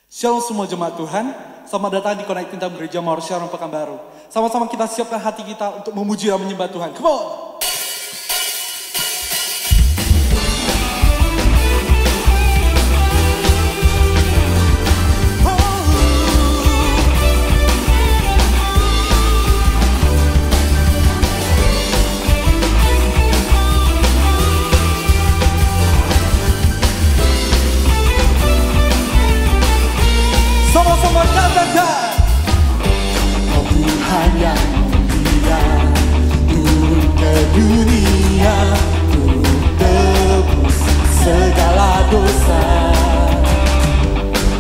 Shalom semua jemaat Tuhan, selamat datang di Connecting Time Gereja Mawar Shalom Pekanbaru. Sama-sama kita siapkan hati kita untuk memuji dan menyembah Tuhan. Come on! Sama-sama katakan, Oh Tuhan yang mulia, turun ke dunia untuk tebus segala dosa.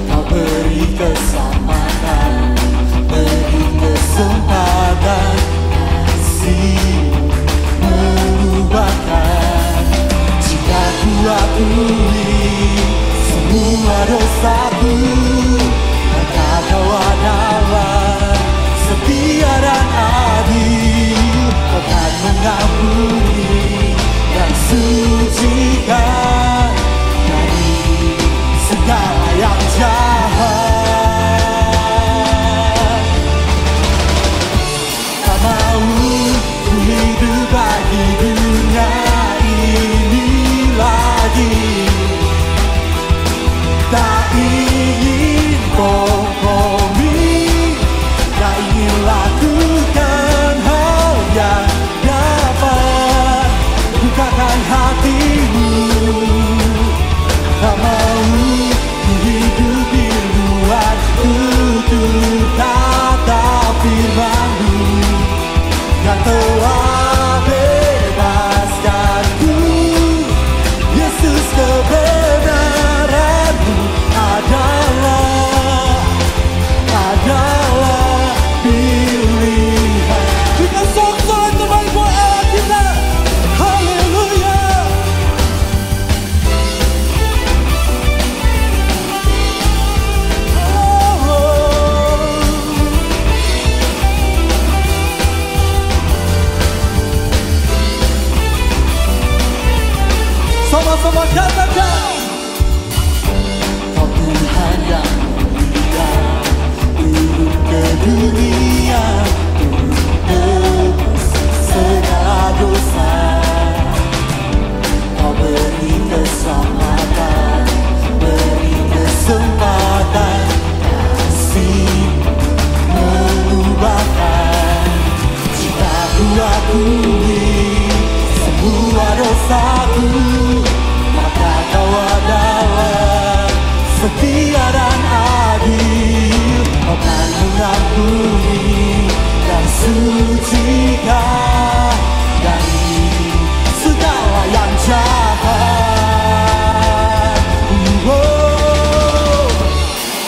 Kau beri keselamatan, beri kesempatan, kasih mengubahkan. Jika ku akui semua dosaku, maka Kau adalah setia dan adil. Kau kan mengampuni dan sucikan dari segala yang jahat. Tak mau ku hidup bagi dunia ini lagi. Tak ingin kompromi, tak ingin lakukan hal yang dapat bukakan hatimu. Tak mau ku hidup di luar tutur kata firman-Mu yang telah bebaskanku. Yesus, kebenaran-Mu adalah pilihan. kita sorak-sorai terbaik buat Allah kita. Haleluya. Sama-sama katakan, Kau Tuhan yang mulia, turun ke dunia untuk tebus segala dosa. Kau beri keselamatan, beri kesempatan, kasih mengubahkan. Jika ku akui semua dosaku, maka Kau adalah setia dan adil. Kau kan mengampuni dan sucikan dari segala yang jahat.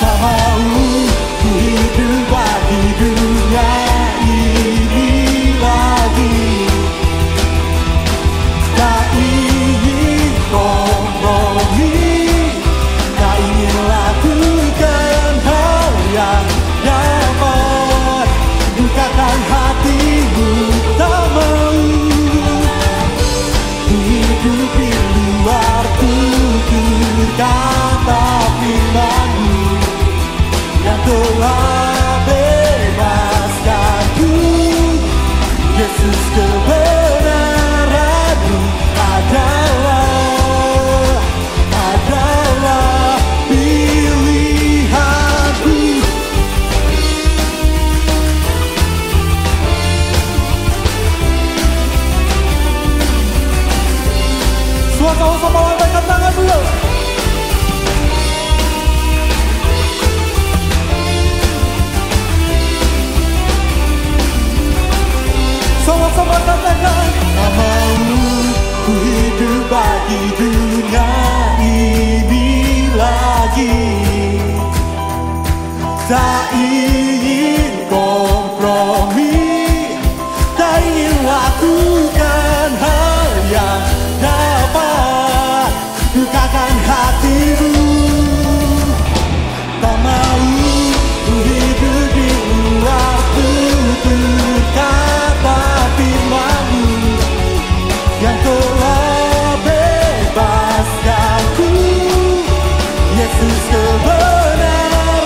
Tak mau ku hidup bagi dunia ini lagi. Tak ingin kompromi, tak ingin lakukan hal yang dapat bukakan hatimu. Tak mau ku hidup di luar tutur kata firman-Mu yang telah bebaskanku. Yesus, kebenaran-Mu adalah pilihanku. semua sama-sama lambaikan tangan dulu. Sama-sama katakan, Tak mau ku hidup bagi dunia ini lagi. Tak ingin kompromi, tak ingin lakukan hal yang dapat bukakan hatimu. Tak mau ku hidup di luar tutur kata firman-Mu yang telah bebaskanku. Yesus, kebenaran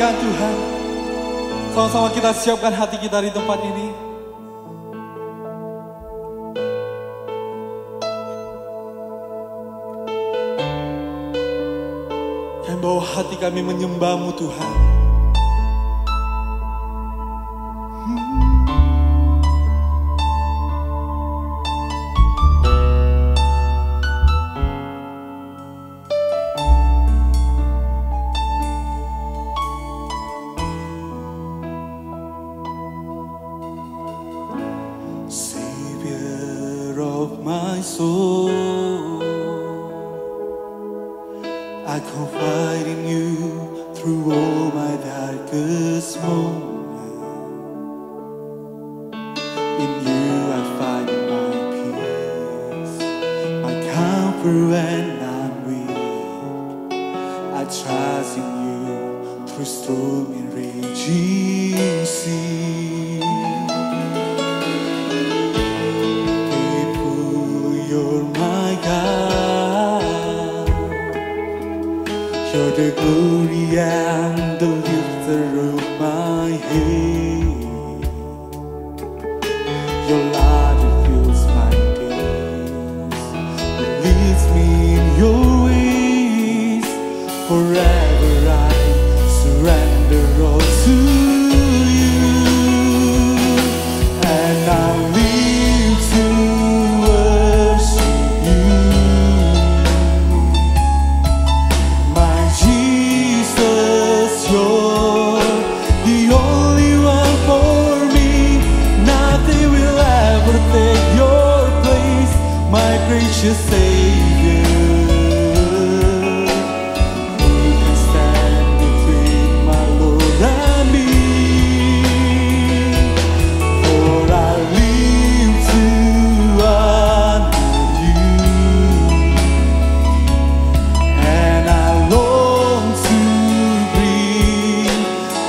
kemuliaan Tuhan. Sama-sama kita siapkan hati kita di tempat ini. Kami bawa hati kami menyembah-Mu Tuhan. Savior of my soul, I confide in you through all my darkest moments. In you I find my peace, my comfort when I'm weak. I trust in you through storm and raging sea. Faithful, you're my God. You're the glory and the lifter of my head. Your love fills my days. It leads me in your ways. Forever I surrender all to you. And I live to worship you. My Jesus, you're the only one for me. Nothing will ever take your place, my gracious Savior. Who can stand between my Lord and me? For I live to honor you, and I long to bring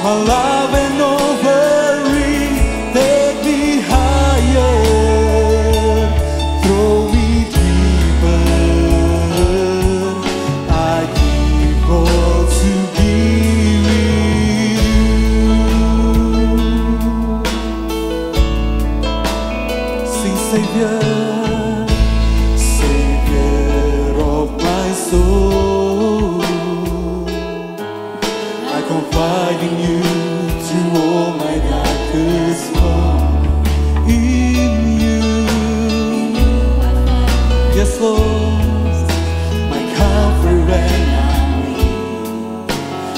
my love and offering. Take me higher, throw me deeper. I give all to be with you. Sing Savior, Savior of my soul. I confide in you through all my darkest moments. In you, yes Lord, my comfort when I'm weak.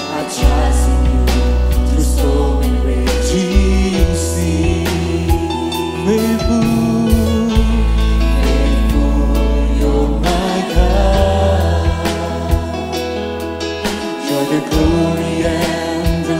I trust in you through storm and raging sea. Faithful, faithful, you're my God. You're the glory and the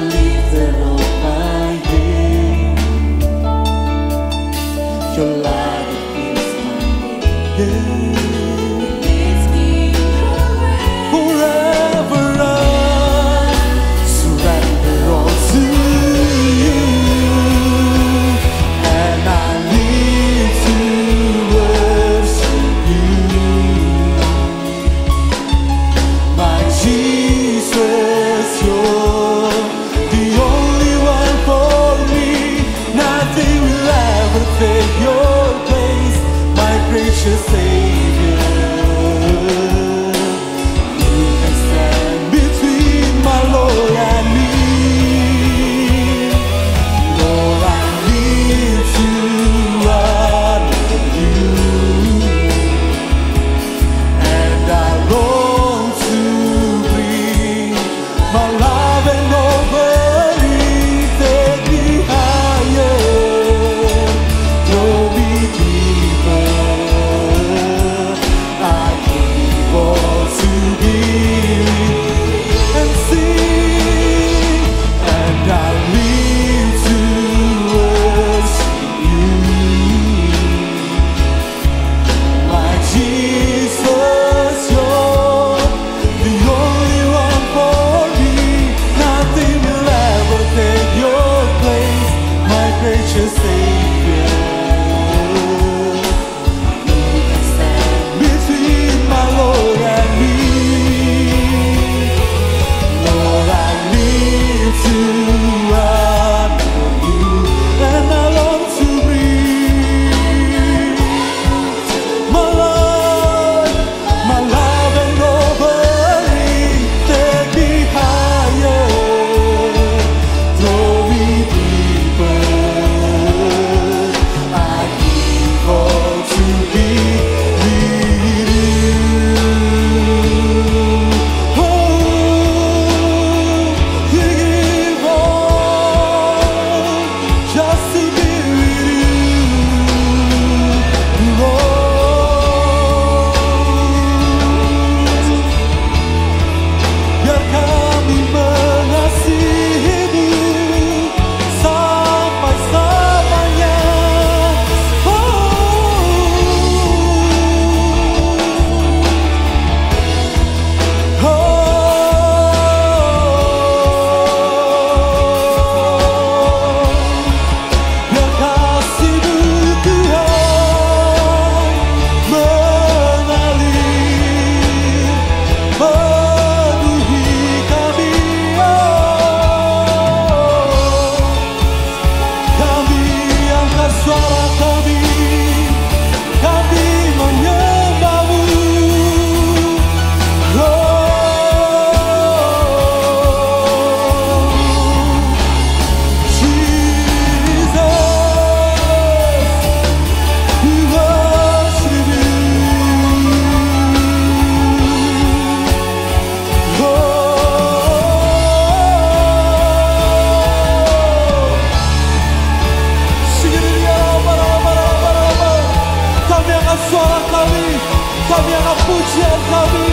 pujian kami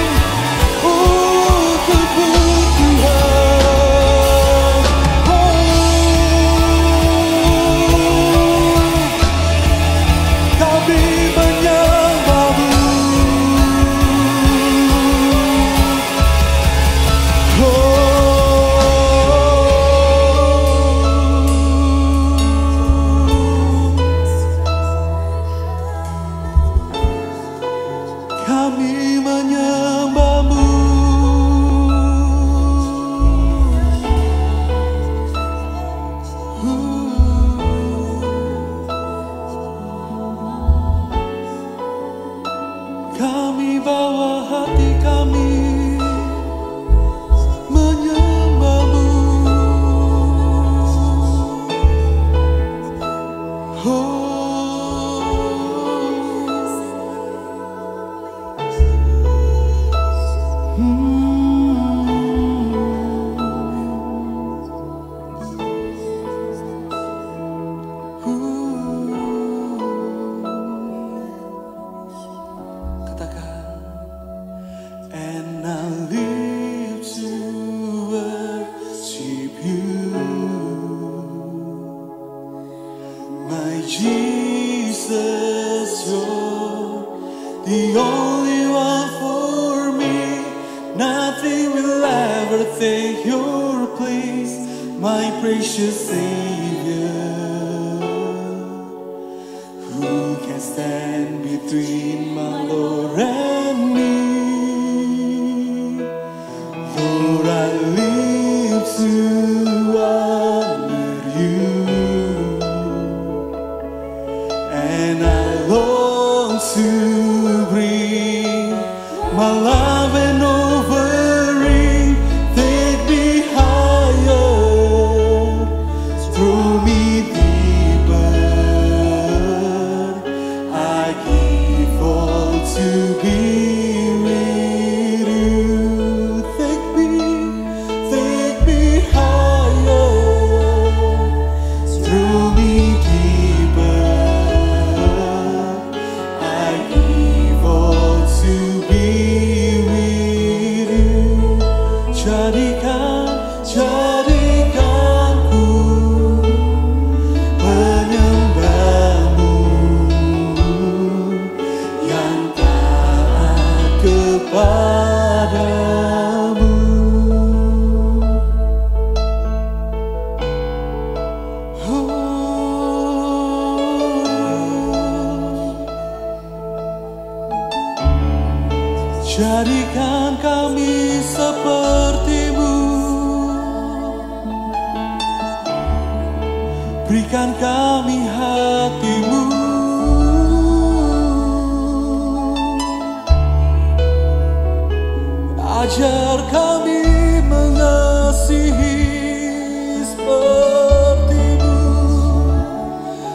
untukmu Tuhan. Kami menyembahmu. Kami menyembahmu. Kami bawa hati kami menyembahmu. Katakan, and I live to worship you, my Jesus. You're the only one for me. Nothing will ever take your place, my precious Savior. Who can stand between my Lord and me? Lord, I live to honor you, and I long to bring my love and offering. Take me higher, throw me deeper. I give all to be with you. Take me higher, throw me deeper. I give all to be with you. Jadikanku penyembahmu yang taat kepadamu. Jadikan kami sepertimu, berikan kami hatimu. Ajar kami mengasihi sepertimu.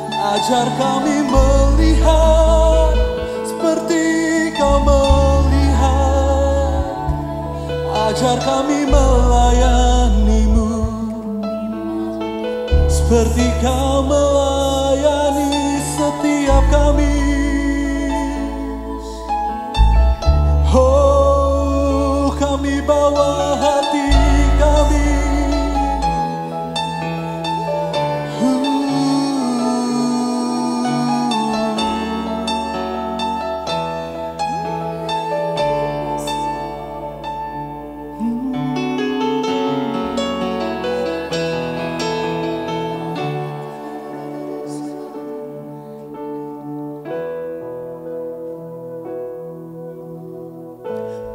Ajar kami melihat seperti kau melihat. Ajar kami melayanimu seperti kau melayani setiap kami. Oh, kami bawa hati kami.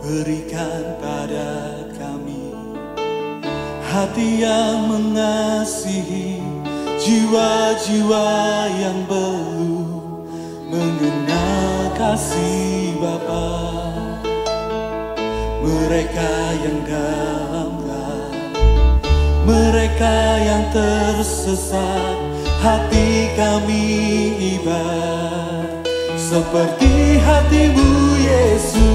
Berikan pada kami hati yang mengasihi jiwa-jiwa yang belum mengenal kasih Bapa. Mereka yang dalam gelap, mereka yang tersesat, hati kami ibarat seperti hatimu Yesus.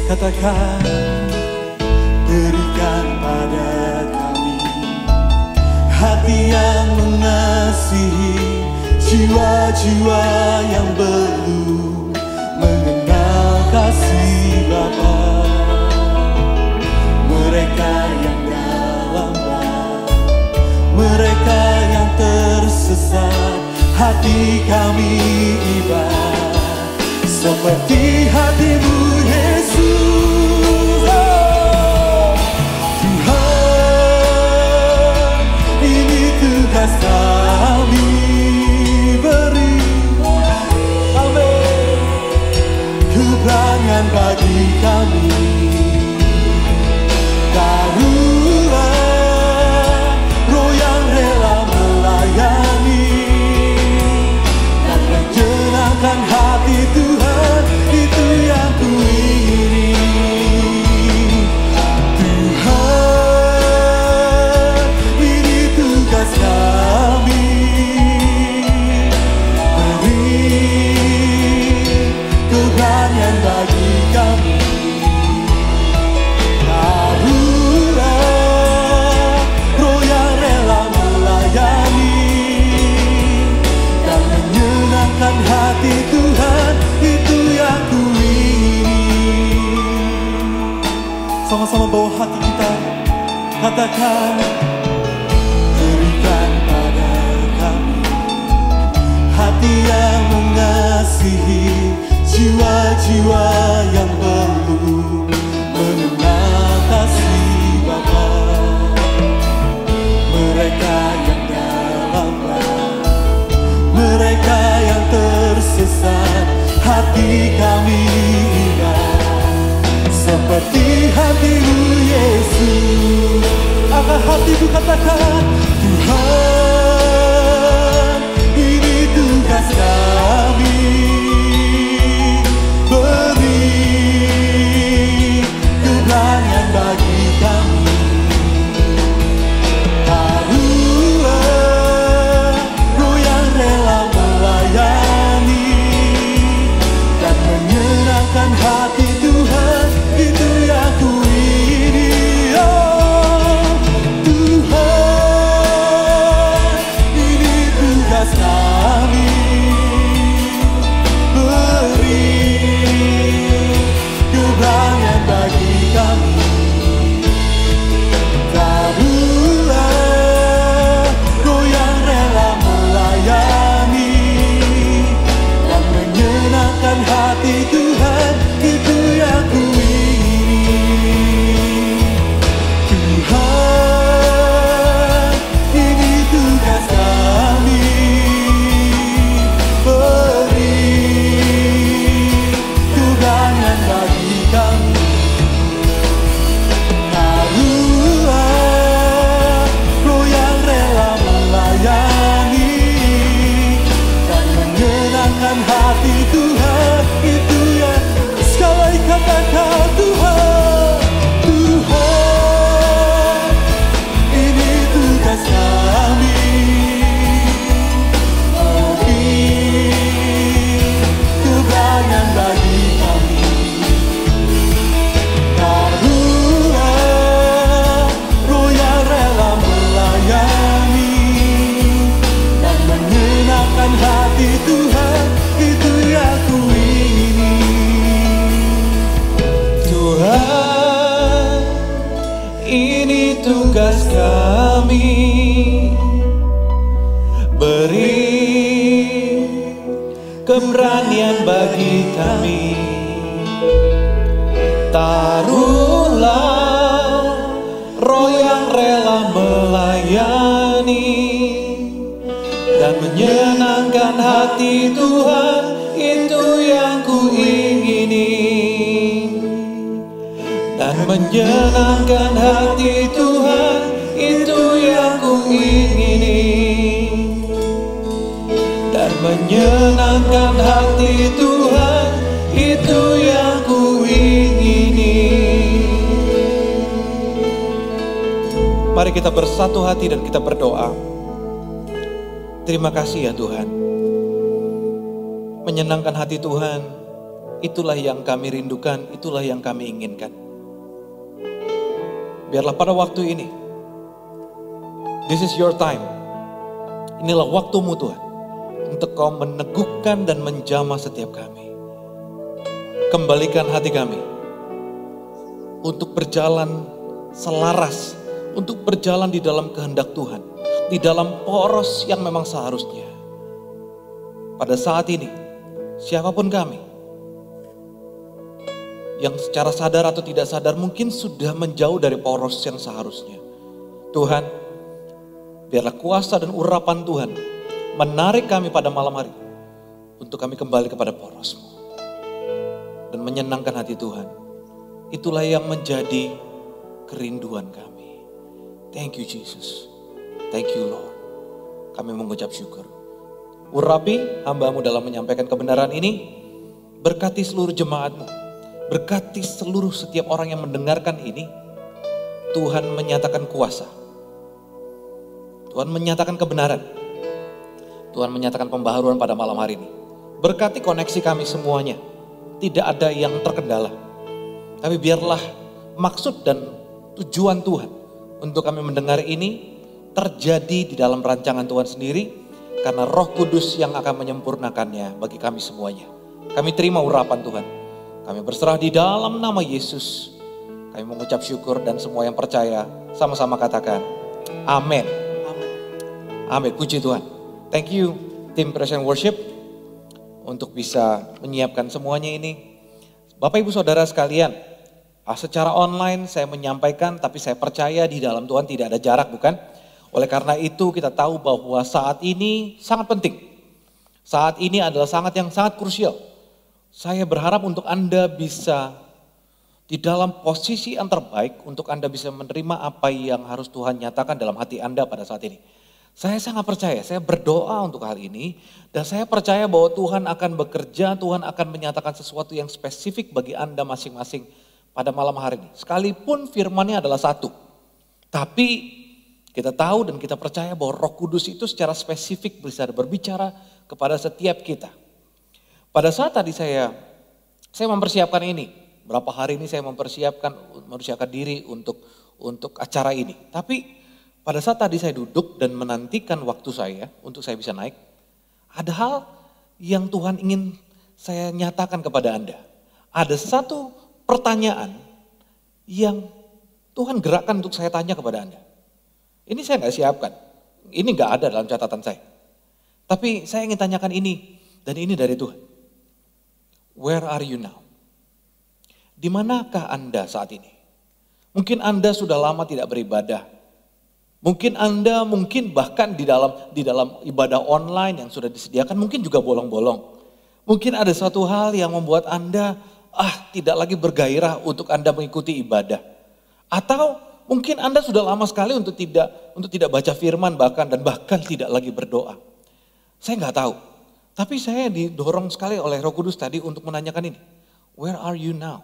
Katakan, berikan pada kami hati yang mengasihi jiwa-jiwa yang belum mengenal tersesat, hati kami iba seperti hati-Mu Yesus. Oh, Tuhan, ini tugas kami, beri amin keberanian bagi kami. Taruhlah roh yang rela melayani dan menyenangkan hati Tuhan, itu yang ku ingini. Tuhan, ini tugas kami, beri keberanian bagi kami. Hati Tuhan, itu yang ku ingini. Sama-sama bawa hati kita, katakan, berikan pada kami hati yang mengasihi jiwa-jiwa yang belum mengenal kasih Bapa. Mereka yang dalam mereka yang tersesat, hati kami ingat seperti hati-Mu Yesus. angkat hatimu, katakan, Tuhan, ini tugas kami, beri keberanian bagi kami. Hati Tuhan, itu yang ku ingini. Oh, Tuhan, ini tugas kami, beri keberanian bagi kami. Taruhlah roh yang rela melayani dan menyenangkan hati Tuhan, itu yang ku ingini. Tuhan, ini tugas kami, beri keberanian bagi kami. Taruhlah roh yang rela melayani dan menyenangkan hati Tuhan, itu yang sekali katakan, Tuhan, Tuhan, ini tugas kami, beri keberanian bagi kami. Taruhlah roh yang rela melayani dan menyenangkan hati Tuhan, itu yang ku ingini. Tuhan, ini tugas kami, beri keberanian bagi kami. Taruhlah roh yang rela melayani dan menyenangkan hati Tuhan, itu yang ku ingini. Dan menyenangkan hati Tuhan, itu yang ku ingini. Dan menyenangkan hati Tuhan, itu yang ku ingini. mari kita bersatu hati dan kita berdoa. Terima kasih ya Tuhan. Menyenangkan hati Tuhan, itulah yang kami rindukan, itulah yang kami inginkan. Biarlah pada waktu ini, this is your time. Inilah waktumu Tuhan, untuk Kau meneguhkan dan menjamah setiap kami. Kembalikan hati kami, untuk berjalan selaras, untuk berjalan di dalam kehendak Tuhan, di dalam poros yang memang seharusnya. Pada saat ini, siapapun kami yang secara sadar atau tidak sadar mungkin sudah menjauh dari poros yang seharusnya. Tuhan, biarlah kuasa dan urapan Tuhan menarik kami pada malam hari untuk kami kembali kepada poros-Mu dan menyenangkan hati Tuhan. Itulah yang menjadi kerinduan kami. Thank you Jesus. Thank you Lord. Kami mengucap syukur. Urapi hamba-Mu dalam menyampaikan kebenaran ini. Berkati seluruh jemaat-Mu. Berkati seluruh setiap orang yang mendengarkan ini. Tuhan menyatakan kuasa. Tuhan menyatakan kebenaran. Tuhan menyatakan pembaharuan pada malam hari ini. Berkati koneksi kami semuanya. Tidak ada yang terkendala. Tapi biarlah maksud dan tujuan Tuhan untuk kami mendengar ini terjadi di dalam rancangan Tuhan sendiri. Karena Roh Kudus yang akan menyempurnakannya bagi kami semuanya. Kami terima urapan Tuhan. Kami berserah di dalam nama Yesus. Kami mengucap syukur dan semua yang percaya sama-sama katakan amin. Amin, puji Tuhan. Thank you tim Present Worship untuk bisa menyiapkan semuanya ini. Bapak Ibu Saudara sekalian, secara online saya menyampaikan tapi saya percaya di dalam Tuhan tidak ada jarak, bukan? Oleh karena itu kita tahu bahwa saat ini sangat penting. Saat ini adalah yang sangat krusial. Saya berharap untuk Anda bisa di dalam posisi yang terbaik untuk Anda bisa menerima apa yang harus Tuhan nyatakan dalam hati Anda pada saat ini. Saya sangat percaya, saya berdoa untuk hal ini dan saya percaya bahwa Tuhan akan bekerja, Tuhan akan menyatakan sesuatu yang spesifik bagi Anda masing-masing pada malam hari ini. Sekalipun firman-Nya adalah satu, tapi kita tahu dan kita percaya bahwa Roh Kudus itu secara spesifik bisa berbicara kepada setiap kita. Pada saat tadi saya mempersiapkan ini, berapa hari ini saya mempersiapkan diri untuk acara ini. Tapi pada saat tadi saya duduk dan menantikan waktu saya untuk saya bisa naik, ada hal yang Tuhan ingin saya nyatakan kepada Anda. Ada satu pertanyaan yang Tuhan gerakkan untuk saya tanya kepada Anda. Ini saya nggak siapkan, ini nggak ada dalam catatan saya. Tapi saya ingin tanyakan ini, dan ini dari Tuhan. Where are you now? Di manakah Anda saat ini? Mungkin Anda sudah lama tidak beribadah. Mungkin Anda bahkan di dalam ibadah online yang sudah disediakan mungkin juga bolong-bolong. Mungkin ada suatu hal yang membuat Anda tidak lagi bergairah untuk Anda mengikuti ibadah. Atau mungkin Anda sudah lama sekali untuk tidak baca firman bahkan tidak lagi berdoa. Saya nggak tahu. Tapi saya didorong sekali oleh Roh Kudus tadi untuk menanyakan ini. Where are you now?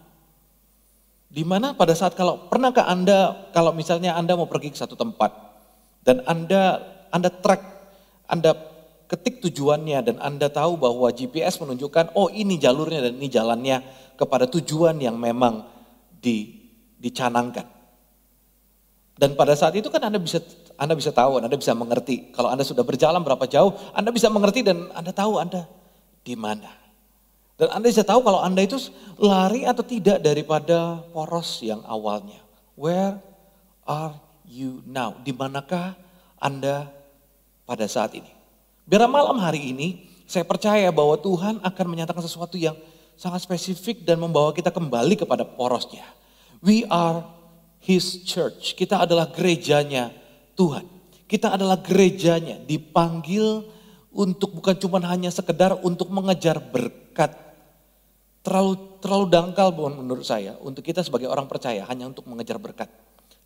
Di mana pada saat pernahkah Anda kalau misalnya Anda mau pergi ke satu tempat dan Anda track, Anda ketik tujuannya dan Anda tahu bahwa GPS menunjukkan ini jalurnya dan ini jalannya kepada tujuan yang memang dicanangkan. Dan pada saat itu kan Anda bisa tahu, Anda bisa mengerti. Kalau Anda sudah berjalan berapa jauh, Anda bisa mengerti dan Anda tahu Anda di mana. Dan Anda bisa tahu kalau Anda itu lari atau tidak daripada poros yang awalnya. Where are you now? Di manakah Anda pada saat ini? Biar malam hari ini saya percaya bahwa Tuhan akan menyatakan sesuatu yang sangat spesifik dan membawa kita kembali kepada porosnya. We are His church. Kita adalah gerejanya Tuhan. Kita adalah gerejanya dipanggil untuk bukan cuma hanya sekedar untuk mengejar berkat. Terlalu dangkal menurut saya untuk kita sebagai orang percaya hanya untuk mengejar berkat.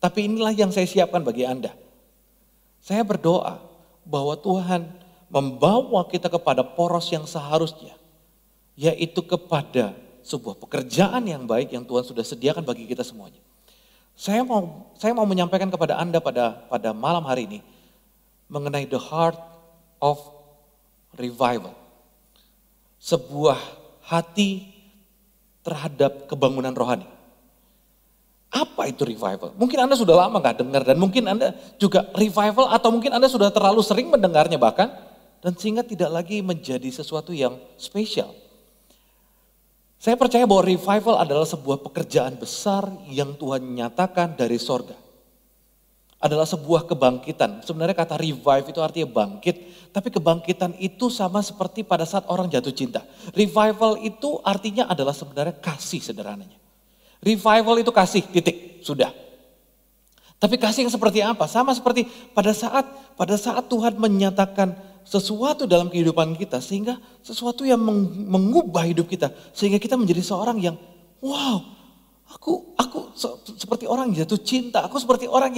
Tapi inilah yang saya siapkan bagi Anda. Saya berdoa bahwa Tuhan membawa kita kepada poros yang seharusnya. Yaitu kepada sebuah pekerjaan yang baik yang Tuhan sudah sediakan bagi kita semuanya. Saya mau menyampaikan kepada Anda pada malam hari ini mengenai the heart of revival. Sebuah hati terhadap kebangunan rohani. Apa itu revival? Mungkin Anda sudah lama gak dengar dan mungkin Anda juga revival atau mungkin Anda sudah terlalu sering mendengarnya bahkan dan sehingga tidak lagi menjadi sesuatu yang spesial. Saya percaya bahwa revival adalah sebuah pekerjaan besar yang Tuhan nyatakan dari sorga. adalah sebuah kebangkitan. Sebenarnya kata revive itu artinya bangkit, tapi kebangkitan itu sama seperti pada saat orang jatuh cinta. Revival itu artinya adalah sebenarnya kasih sederhananya. Revival itu kasih, titik, sudah. Tapi kasih yang seperti apa? Sama seperti pada saat Tuhan menyatakan sesuatu dalam kehidupan kita, sehingga sesuatu yang mengubah hidup kita, sehingga kita menjadi seorang yang wow, aku seperti orang jatuh cinta, aku seperti orang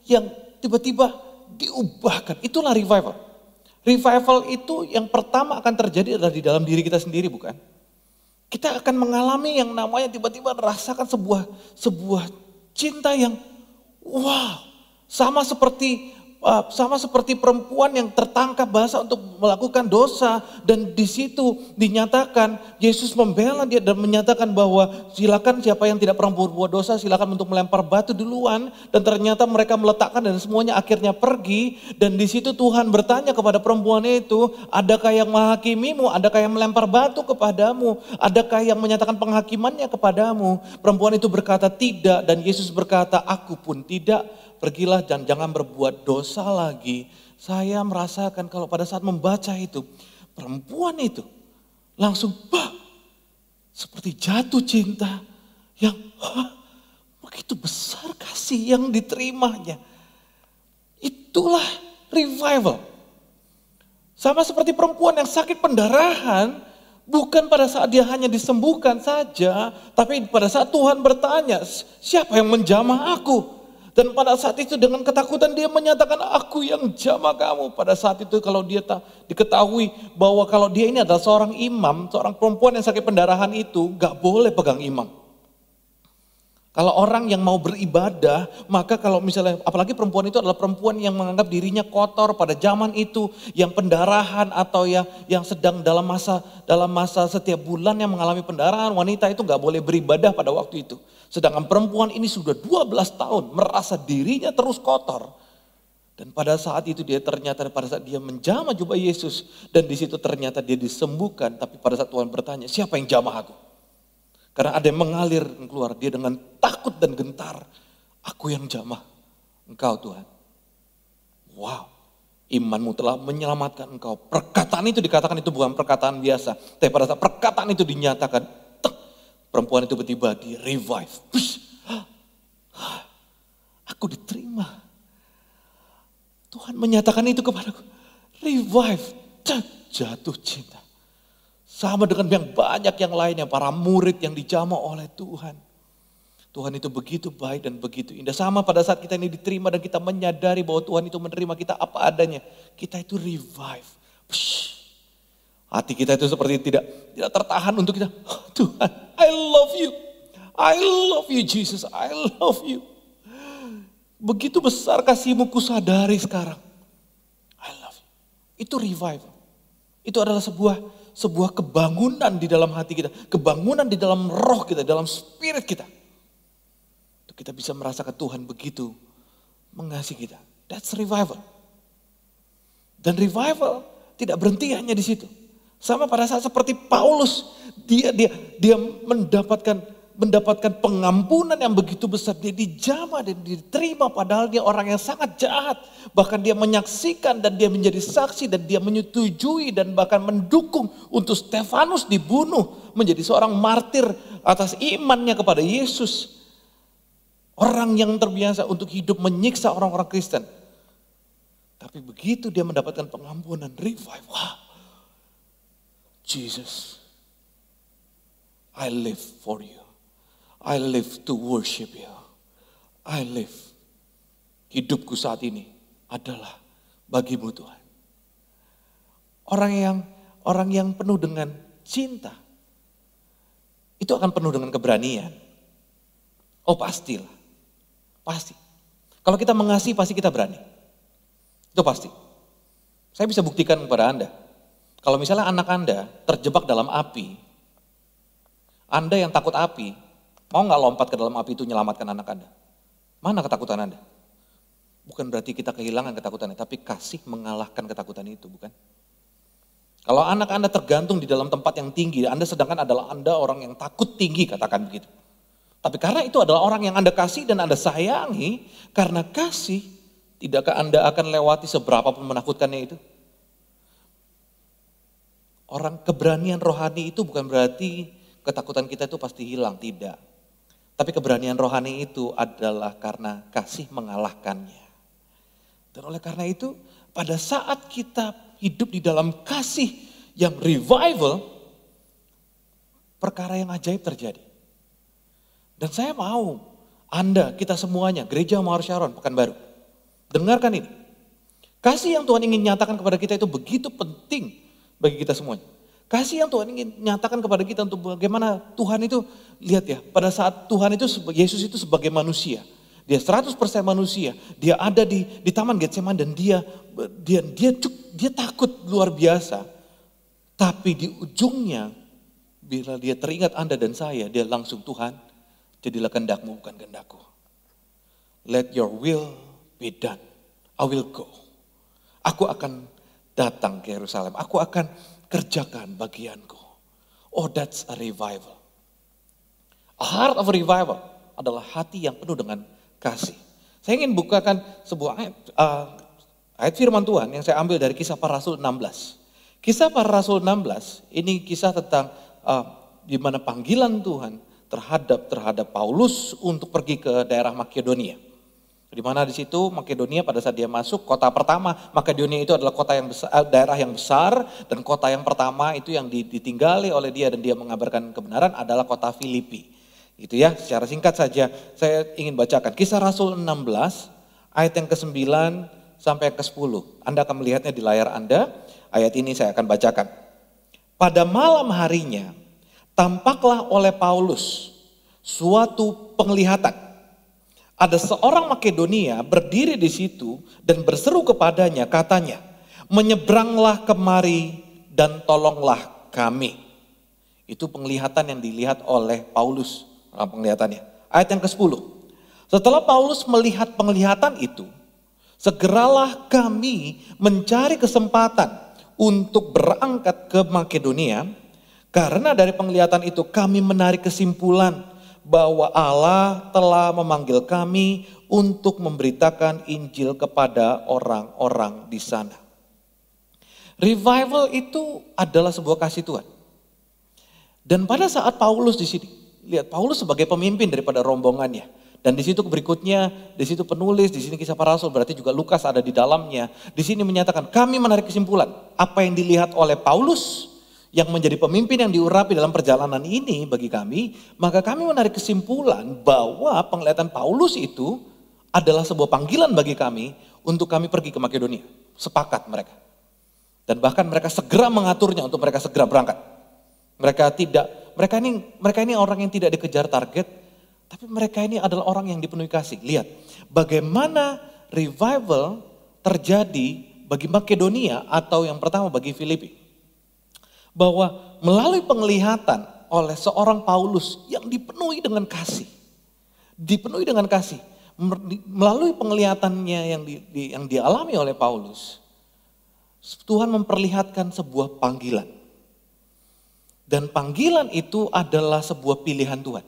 yang tiba-tiba diubahkan. Itulah revival. Revival itu yang pertama akan terjadi adalah di dalam diri kita sendiri, bukan? Kita akan mengalami yang namanya tiba-tiba merasakan sebuah cinta yang wow, sama seperti perempuan yang tertangkap basah untuk melakukan dosa, dan di situ dinyatakan Yesus membela dia dan menyatakan bahwa silakan siapa yang tidak pernah berbuat dosa silakan untuk melempar batu duluan, dan ternyata mereka meletakkan dan semuanya akhirnya pergi. Dan di situ Tuhan bertanya kepada perempuan itu, adakah yang menghakimimu, adakah yang melempar batu kepadamu, adakah yang menyatakan penghakimannya kepadamu? Perempuan itu berkata tidak, dan Yesus berkata aku pun tidak. Pergilah dan jangan berbuat dosa lagi. Saya merasakan kalau pada saat membaca itu, perempuan itu langsung seperti jatuh cinta yang begitu besar kasih yang diterimanya. Itulah revival. Sama seperti perempuan yang sakit pendarahan, bukan pada saat dia hanya disembuhkan saja, tapi pada saat Tuhan bertanya, siapa yang menjamah aku? Dan pada saat itu dengan ketakutan dia menyatakan aku yang jamah kamu. Pada saat itu kalau dia diketahui bahwa kalau dia ini adalah seorang imam, seorang perempuan yang sakit pendarahan itu gak boleh pegang imam. Kalau orang yang mau beribadah, maka kalau misalnya, apalagi perempuan itu adalah perempuan yang menganggap dirinya kotor pada zaman itu, yang pendarahan atau yang sedang dalam masa setiap bulan yang mengalami pendarahan, wanita itu gak boleh beribadah pada waktu itu. Sedangkan perempuan ini sudah 12 tahun merasa dirinya terus kotor. Dan pada saat itu pada saat dia menjamah jubah Yesus, dan di situ ternyata dia disembuhkan, tapi pada saat Tuhan bertanya, siapa yang jamah aku? Karena ada yang mengalir keluar, dia dengan takut dan gentar, aku yang jamah engkau Tuhan. Wow, imanmu telah menyelamatkan engkau. Perkataan itu dikatakan itu bukan perkataan biasa, tapi pada saat perkataan itu dinyatakan, perempuan itu tiba-tiba di revive. Aku diterima. Tuhan menyatakan itu kepadaku. Revive, jatuh cinta. Sama dengan yang banyak yang lainnya, para murid yang dijamah oleh Tuhan. Tuhan itu begitu baik dan begitu indah. Sama pada saat kita ini diterima dan kita menyadari bahwa Tuhan itu menerima kita apa adanya. Kita itu revive. Hati kita itu seperti tidak tertahan untuk kita. Oh, Tuhan, I love you. I love you Jesus, I love you. Begitu besar kasih-Mu ku sadari sekarang. I love you. Itu revival. Itu adalah sebuah kebangunan di dalam hati kita. Kebangunan di dalam roh kita, dalam spirit kita. Untuk kita bisa merasakan Tuhan begitu mengasihi kita. That's revival. Dan revival tidak berhenti hanya di situ. Sama pada saat seperti Paulus, dia mendapatkan pengampunan yang begitu besar. Dia dijamah dan diterima padahal dia orang yang sangat jahat. Bahkan dia menyaksikan dan dia menjadi saksi dan dia menyetujui dan bahkan mendukung untuk Stefanus dibunuh. Menjadi seorang martir atas imannya kepada Yesus. Orang yang terbiasa untuk hidup menyiksa orang-orang Kristen. Tapi begitu dia mendapatkan pengampunan, revive. Wow. Jesus, I live for you. I live to worship you. I live. Hidupku saat ini adalah bagi-Mu Tuhan. Orang yang penuh dengan cinta, itu akan penuh dengan keberanian. Oh pastilah, pasti. Kalau kita mengasihi pasti kita berani. Itu pasti. Saya bisa buktikan kepada Anda. Kalau misalnya anak Anda terjebak dalam api, Anda yang takut api, mau gak lompat ke dalam api itu menyelamatkan anak Anda? Mana ketakutan Anda? Bukan berarti kita kehilangan ketakutannya, tapi kasih mengalahkan ketakutan itu, bukan? Kalau anak Anda tergantung di dalam tempat yang tinggi, Anda sedangkan adalah Anda orang yang takut tinggi, katakan begitu. Tapi karena itu adalah orang yang Anda kasih dan Anda sayangi, karena kasih, Tidakkah Anda akan lewati seberapa pun menakutkannya itu? Orang keberanian rohani itu bukan berarti ketakutan kita itu pasti hilang, tidak. Tapi keberanian rohani itu adalah karena kasih mengalahkannya. Dan oleh karena itu, pada saat kita hidup di dalam kasih yang revival, perkara yang ajaib terjadi. Dan saya mau Anda, kita semuanya, Gereja Mawar Sharon, Pekanbaru, dengarkan ini. Kasih yang Tuhan ingin nyatakan kepada kita itu begitu penting bagi kita semuanya. Kasih yang Tuhan ingin nyatakan kepada kita untuk bagaimana Tuhan itu, lihat ya, pada saat Tuhan itu, Yesus itu sebagai manusia. Dia 100% manusia, dia ada di Taman Getsemani dan dia takut luar biasa. Tapi di ujungnya, bila dia teringat Anda dan saya, dia langsung, Tuhan, jadilah kehendak-Mu bukan kehendak-Ku. Let your will be done. I will go. Aku akan datang ke Yerusalem. Aku akan kerjakan bagianku. Oh, that's a revival. A heart of a revival adalah hati yang penuh dengan kasih. Saya ingin bukakan sebuah ayat firman Tuhan yang saya ambil dari Kisah Para Rasul 16. Kisah Para Rasul 16 ini kisah tentang di mana panggilan Tuhan terhadap Paulus untuk pergi ke daerah Makedonia. Di mana di situ Makedonia pada saat dia masuk, kota pertama Makedonia itu adalah kota yang besar, daerah yang besar, dan kota yang pertama itu yang ditinggali oleh dia dan dia mengabarkan kebenaran adalah kota Filipi. Itu ya, secara singkat saja saya ingin bacakan Kisah Rasul 16 ayat yang ke-9 sampai yang ke-10. Anda akan melihatnya di layar Anda. Ayat ini saya akan bacakan. Pada malam harinya tampaklah oleh Paulus suatu penglihatan. Ada seorang Makedonia berdiri di situ dan berseru kepadanya, katanya, menyeberanglah kemari dan tolonglah kami. Itu penglihatan yang dilihat oleh Paulus, penglihatannya. Ayat yang ke-10. Setelah Paulus melihat penglihatan itu, segeralah kami mencari kesempatan untuk berangkat ke Makedonia, karena dari penglihatan itu kami menarik kesimpulan bahwa Allah telah memanggil kami untuk memberitakan Injil kepada orang-orang di sana. Revival itu adalah sebuah kasih Tuhan. Dan pada saat Paulus di sini, lihat Paulus sebagai pemimpin daripada rombongannya. Dan di situ berikutnya, di situ penulis, di sini Kisah Para Rasul, berarti juga Lukas ada di dalamnya. Di sini menyatakan kami menarik kesimpulan apa yang dilihat oleh Paulus yang menjadi pemimpin yang diurapi dalam perjalanan ini bagi kami, maka kami menarik kesimpulan bahwa penglihatan Paulus itu adalah sebuah panggilan bagi kami untuk kami pergi ke Makedonia. Sepakat mereka. Dan bahkan mereka segera mengaturnya untuk mereka segera berangkat. Mereka ini orang yang tidak dikejar target, tapi mereka ini adalah orang yang dipenuhi kasih. Lihat, bagaimana revival terjadi bagi Makedonia atau yang pertama bagi Filipi. Bahwa melalui penglihatan oleh seorang Paulus yang dipenuhi dengan kasih. Dipenuhi dengan kasih. Melalui penglihatannya yang dialami oleh Paulus. Tuhan memperlihatkan sebuah panggilan. Dan panggilan itu adalah sebuah pilihan Tuhan.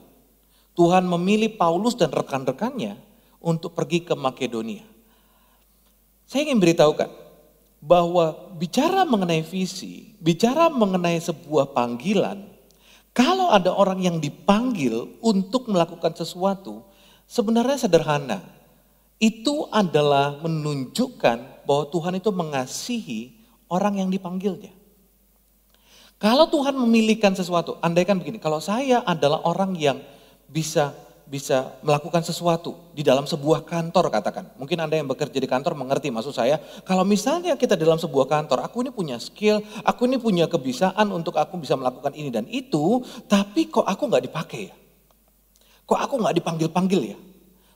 Tuhan memilih Paulus dan rekan-rekannya untuk pergi ke Makedonia. Saya ingin beritahukan bahwa bicara mengenai visi, bicara mengenai sebuah panggilan, kalau ada orang yang dipanggil untuk melakukan sesuatu, sebenarnya sederhana. Itu adalah menunjukkan bahwa Tuhan itu mengasihi orang yang dipanggilnya. Kalau Tuhan memilihkan sesuatu, andaikan begini, kalau saya adalah orang yang bisa melakukan sesuatu di dalam sebuah kantor katakan. Mungkin Anda yang bekerja di kantor mengerti maksud saya. Kalau misalnya kita dalam sebuah kantor, aku ini punya skill, aku ini punya kebiasaan untuk aku bisa melakukan ini dan itu, tapi kok aku gak dipakai ya? Kok aku gak dipanggil-panggil ya?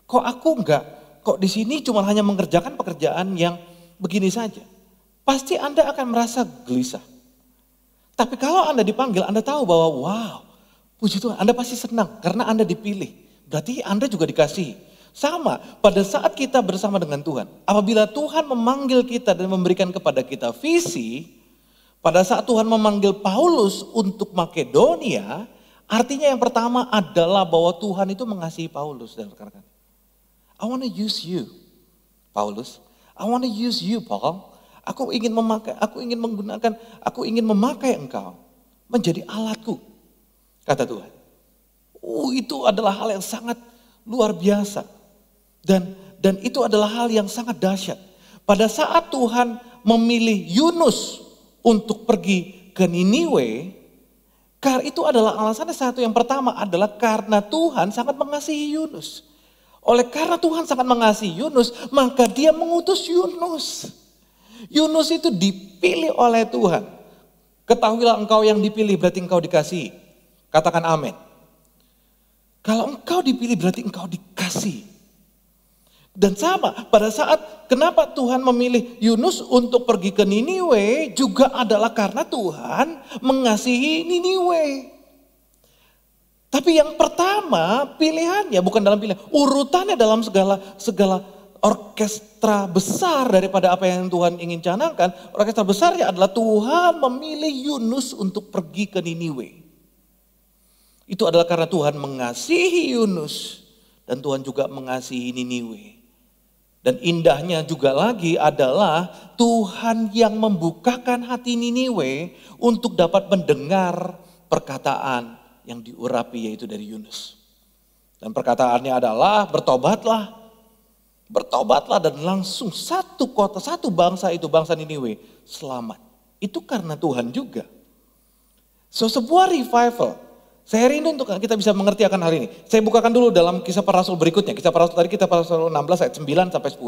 Kok di sini cuma hanya mengerjakan pekerjaan yang begini saja? Pasti Anda akan merasa gelisah. Tapi kalau Anda dipanggil, Anda tahu bahwa wow, puji Tuhan, Anda pasti senang karena Anda dipilih. Berarti Anda juga dikasihi. Sama, pada saat kita bersama dengan Tuhan. Apabila Tuhan memanggil kita dan memberikan kepada kita visi, pada saat Tuhan memanggil Paulus untuk Makedonia, artinya yang pertama adalah bahwa Tuhan itu mengasihi Paulus dan rekan-rekan. I want to use you Paulus. I want to use you, Paul. Aku ingin memakai engkau menjadi alatku, kata Tuhan. Itu adalah hal yang sangat luar biasa. Dan itu adalah hal yang sangat dahsyat. Pada saat Tuhan memilih Yunus untuk pergi ke Niniwe, karena itu adalah alasannya satu, yang pertama adalah karena Tuhan sangat mengasihi Yunus. Oleh karena Tuhan sangat mengasihi Yunus, maka dia mengutus Yunus. Yunus itu dipilih oleh Tuhan. Ketahuilah engkau yang dipilih berarti engkau dikasihi. Katakan amin. Kalau engkau dipilih berarti engkau dikasihi. Dan sama pada saat kenapa Tuhan memilih Yunus untuk pergi ke Niniwe juga adalah karena Tuhan mengasihi Niniwe. Tapi yang pertama pilihannya bukan dalam pilihan, urutannya dalam segala orkestra besar daripada apa yang Tuhan ingin canangkan. Orkestra besarnya adalah Tuhan memilih Yunus untuk pergi ke Niniwe. Itu adalah karena Tuhan mengasihi Yunus dan Tuhan juga mengasihi Niniwe. Dan indahnya juga lagi adalah Tuhan yang membukakan hati Niniwe untuk dapat mendengar perkataan yang diurapi yaitu dari Yunus. Dan perkataannya adalah bertobatlah dan langsung satu kota, satu bangsa itu, bangsa Niniwe selamat. Itu karena Tuhan juga. Sebuah revival. Saya rindu untuk kita bisa mengerti akan hal ini. Saya bukakan dulu dalam Kisah Para Rasul berikutnya. Kisah Para Rasul tadi Kisah Para Rasul 16 ayat 9 sampai 10.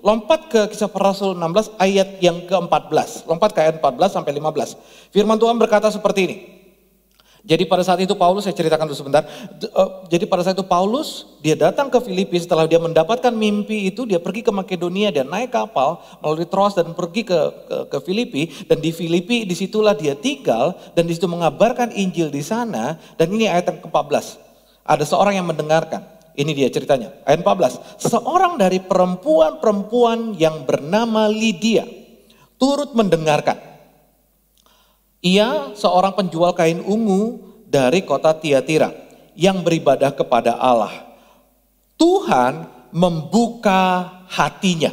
Lompat ke Kisah Para Rasul 16 ayat yang ke-14. Lompat ke ayat 14 sampai 15. Firman Tuhan berkata seperti ini. Jadi pada saat itu Paulus, saya ceritakan dulu sebentar. Jadi pada saat itu Paulus, dia datang ke Filipi setelah dia mendapatkan mimpi itu, dia pergi ke Makedonia, dia naik kapal melalui Troas dan pergi ke Filipi. Dan di Filipi disitulah dia tinggal dan disitu mengabarkan Injil di sana. Dan ini ayat yang ke-14. Ada seorang yang mendengarkan. Ini dia ceritanya. Ayat 14. Seorang dari perempuan-perempuan yang bernama Lydia turut mendengarkan. Ia seorang penjual kain ungu dari kota Tiatira yang beribadah kepada Allah. Tuhan membuka hatinya.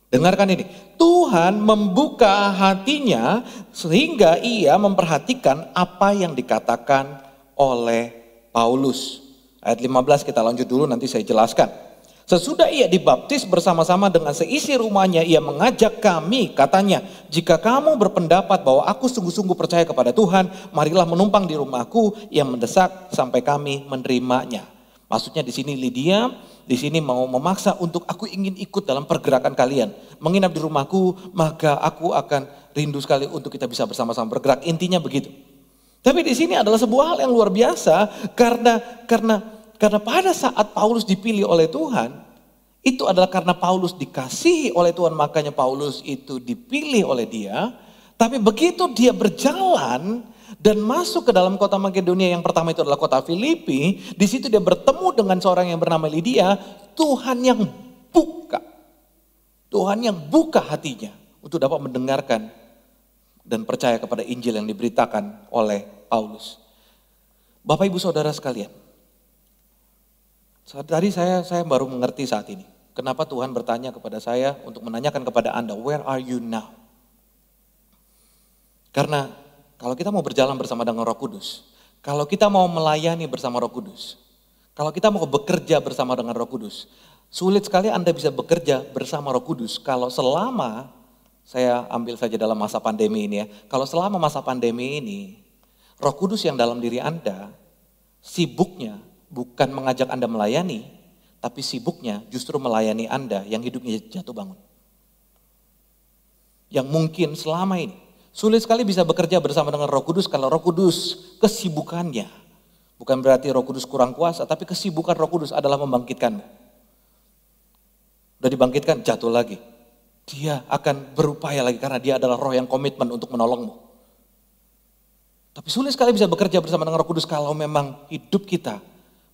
Dengarkan ini. Tuhan membuka hatinya sehingga ia memperhatikan apa yang dikatakan oleh Paulus. Ayat 15 kita lanjut dulu, nanti saya jelaskan. Sesudah ia dibaptis bersama-sama dengan seisi rumahnya, ia mengajak kami, katanya, jika kamu berpendapat bahwa aku sungguh-sungguh percaya kepada Tuhan, marilah menumpang di rumahku. Ia mendesak sampai kami menerimanya. Maksudnya di sini Lydia, di sini mau memaksa untuk aku ingin ikut dalam pergerakan kalian. Menginap di rumahku, maka aku akan rindu sekali untuk kita bisa bersama-sama bergerak. Intinya begitu. Tapi di sini adalah sebuah hal yang luar biasa karena pada saat Paulus dipilih oleh Tuhan, itu adalah karena Paulus dikasihi oleh Tuhan, makanya Paulus itu dipilih oleh dia. Tapi begitu dia berjalan dan masuk ke dalam kota Makedonia, yang pertama itu adalah kota Filipi, di situ dia bertemu dengan seorang yang bernama Lydia. Tuhan yang buka hatinya untuk dapat mendengarkan dan percaya kepada Injil yang diberitakan oleh Paulus. Bapak Ibu Saudara sekalian, tadi saya baru mengerti saat ini. Kenapa Tuhan bertanya kepada saya untuk menanyakan kepada Anda, where are you now? Karena kalau kita mau berjalan bersama dengan Roh Kudus, kalau kita mau melayani bersama Roh Kudus, kalau kita mau bekerja bersama dengan Roh Kudus, sulit sekali Anda bisa bekerja bersama Roh Kudus kalau selama, saya ambil saja dalam masa pandemi ini ya, kalau selama masa pandemi ini, Roh Kudus yang dalam diri Anda sibuknya bukan mengajak Anda melayani, tapi sibuknya justru melayani Anda yang hidupnya jatuh bangun. Yang mungkin selama ini sulit sekali bisa bekerja bersama dengan Roh Kudus kalau Roh Kudus kesibukannya. Bukan berarti Roh Kudus kurang kuasa, tapi kesibukan Roh Kudus adalah membangkitkanmu. Udah dibangkitkan, jatuh lagi. Dia akan berupaya lagi karena dia adalah roh yang komitmen untuk menolongmu. Tapi sulit sekali bisa bekerja bersama dengan Roh Kudus kalau memang hidup kita